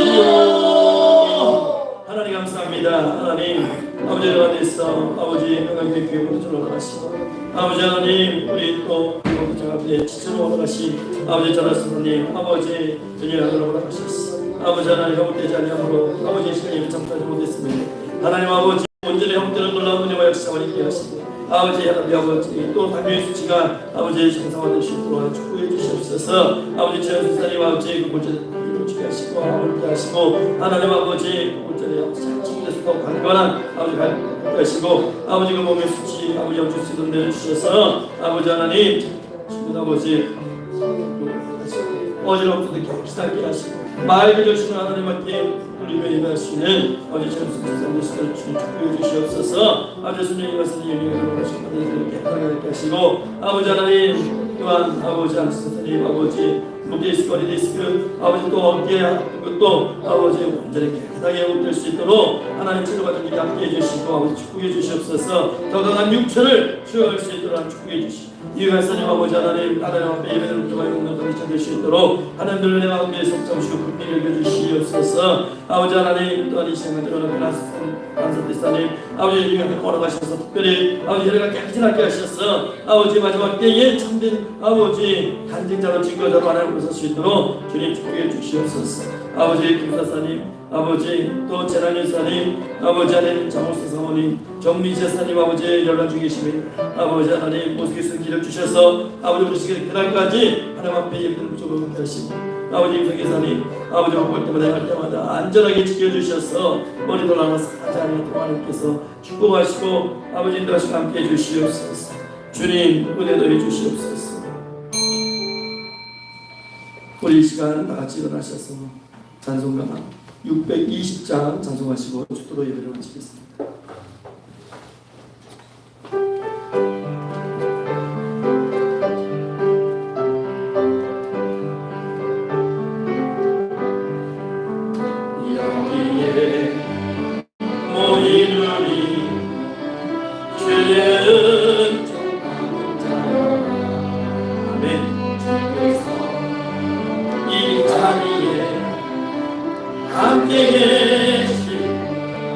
하나님 감사합니다. 하나님 아버지 안에서 아버지 평강교회 교회 모두를 올라가시고 아버지 하나님 우리 또 저 앞에 지체로 올라가신 아버지 전하사님 아버지 전율하도록 올라가셨습니다. 아버지 하나님 회복되지 아니하므로 아버지 시간이 참까지 못했으면 하나님 아버지 온전히 회복되는 놀라운 은혜와 역사가 있게 하시고 아버지 하나님 아버지 또 당뇨의 수치가 아버지의 정상화될 수 있도록 축복해 주시옵소서. 아버지 최연수사님 아버지 그 본전을 이루어지게 하시고 아버지 하시고 하나님 아버지 본전에 참되서 강건한 아버지 하시고 아버지 그 몸의 수치 아버지 염증 수도 내려주셔서 아버지 하나님 주님 아버지 어지럽고도 격시하게 하시고 말 그려주시는 하나님께 우리가 예배할 수 있는 아버지 최연수사님 주님 축복해 주시옵소서. 아버지 순종이 말씀을 예비하도록 하시고 이렇게 하게 하시고 아버지 하나님 또한 아버지 안치사님 아버지 목데이스거리 데이스크 아버지 또 어깨 또 아버지 완전히 깨끗하게 회복될 수 있도록 하나님 치료받은 일이 함께 해주시고 아버지 축복해 주시옵소서. 더 강한 육체를 수용할 수 있도록 축복해 주시고 이 말씀님 아버지 하나님 하나님 앞에 예배를 주가 용납 받을 수 있도록 하나님들 은혜 가운데 속잡으시고 불길을 여겨주시옵소서. 아버지 하나님 또한 이 시간에 들어가는 안산대사님 아버지 주님께 걸어가셔서 특별히 아버지 혈관 깨끗하게 하셔서 아버지 마지막 때에 참된 아버지 간증자로 증거자로 하나님 보실 수 있도록 주님 축복해 주시옵소서. 아버지 김사사님 아버지 또 재난일사님 아버지 하나님 장호수 사모님 정미재사님 아버지 연락 중에 계시면 아버지 하나님 모습에서 기력 주셔서 아버지 우리 시간 그날까지 하나님 앞에 예배를 부족하게 하시고 아버지 임성계사님 아버지 볼 때마다 할 때마다 안전하게 지켜주셔서 머리 돌아가서 하지 않는 하나님께서 축복하시고 아버지 인도하시고 함께 해주시옵소서. 주님 은혜도 해주시옵소서. 우리 이 시간 다 같이 일어나셔서 찬송가 620장 찬송하시고 축도로 예배를 마치겠습니다. 여기에 모인 우리 주의 은총 받는 자여 아멘. 주께서 이 자리에 함께 계신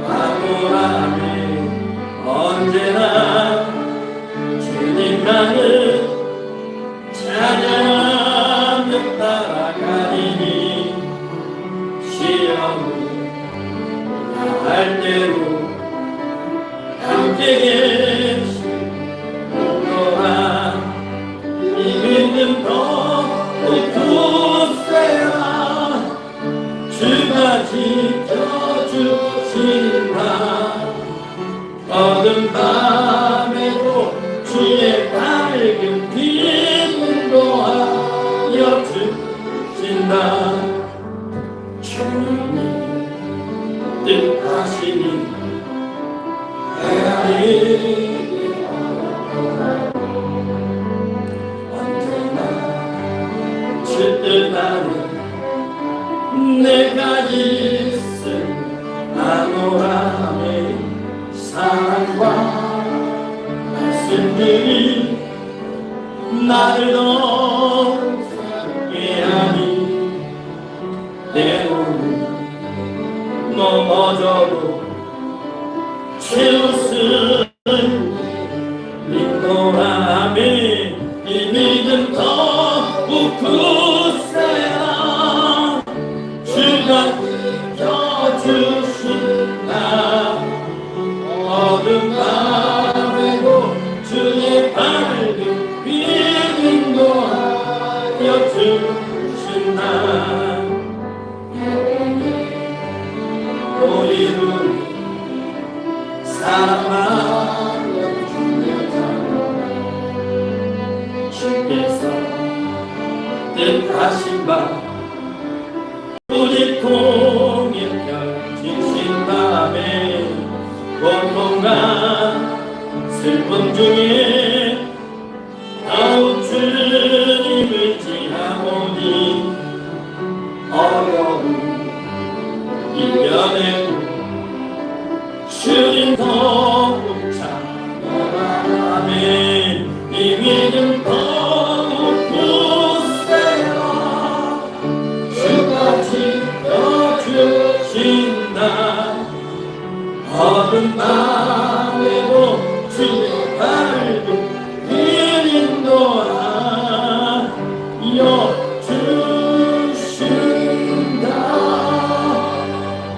아무라면 언제나 주님만을 찬양하며 따라가리니 시험을 할 때로 함께 계신 오너라 이 믿음 더욱 굳세라 주가 지켜주신다. 어두운 밤에도 주의 밝은 빛을 도하여 주신다. 주님이 뜻하시니 헤아리기 언제나 주뜻하는 내가 있은 아노람의 사랑과 말씀들이 나를 더욱 살게 하니 때로는 넘어져도 채웃음 인도람의 이 믿음 더욱 굳세라. 주가 지켜주신다. 어두운 밤에도 주의 밝은 빛 인도하여 주신다. 우리를 사랑하여 주며 주께서 뜻하신 바 우리 통일 펼치신 밤에 고통과 슬픔 중에 더욱 주님 의지하오니 어려움 이겨내고 주님 더욱 찬양하라. 아멘. 이 믿음 더욱 굳세라. 주가 지켜주신다. 어두운 밤에도 주의 밝은 빛 인도하여 주신다.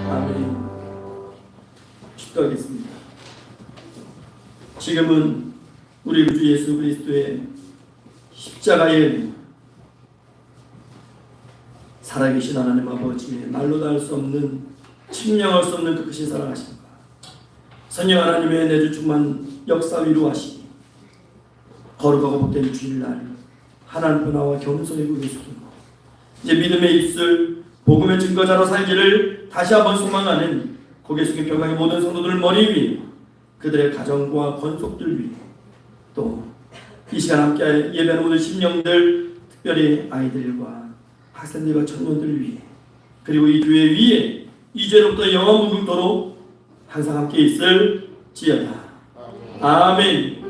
아멘. 축도하겠습니다. 지금은 우리 주 예수 그리스도의 십자가의 살아계신 하나님 아버지의 말로 다 할 수 없는 측량할 수 없는 그 크신 사랑하심과 성령 하나님의 내주 충만 역사 위로하시니 거룩하고 복된 주일날 하나님 나와 겸손히 예수님 이제 믿음의 입술 복음의 증거자로 살기를 다시 한번 소망하는 고개 숙인 평강의 모든 성도들 머리 위에 그들의 가정과 권속들 위에 또 이 시간 함께 예배하는 모든 심령들 특별히 아이들과 학생들과 청년들 위해 그리고 이 교회 위에 이제로부터 영원 무궁토록 항상 함께 있을지어다. 아멘.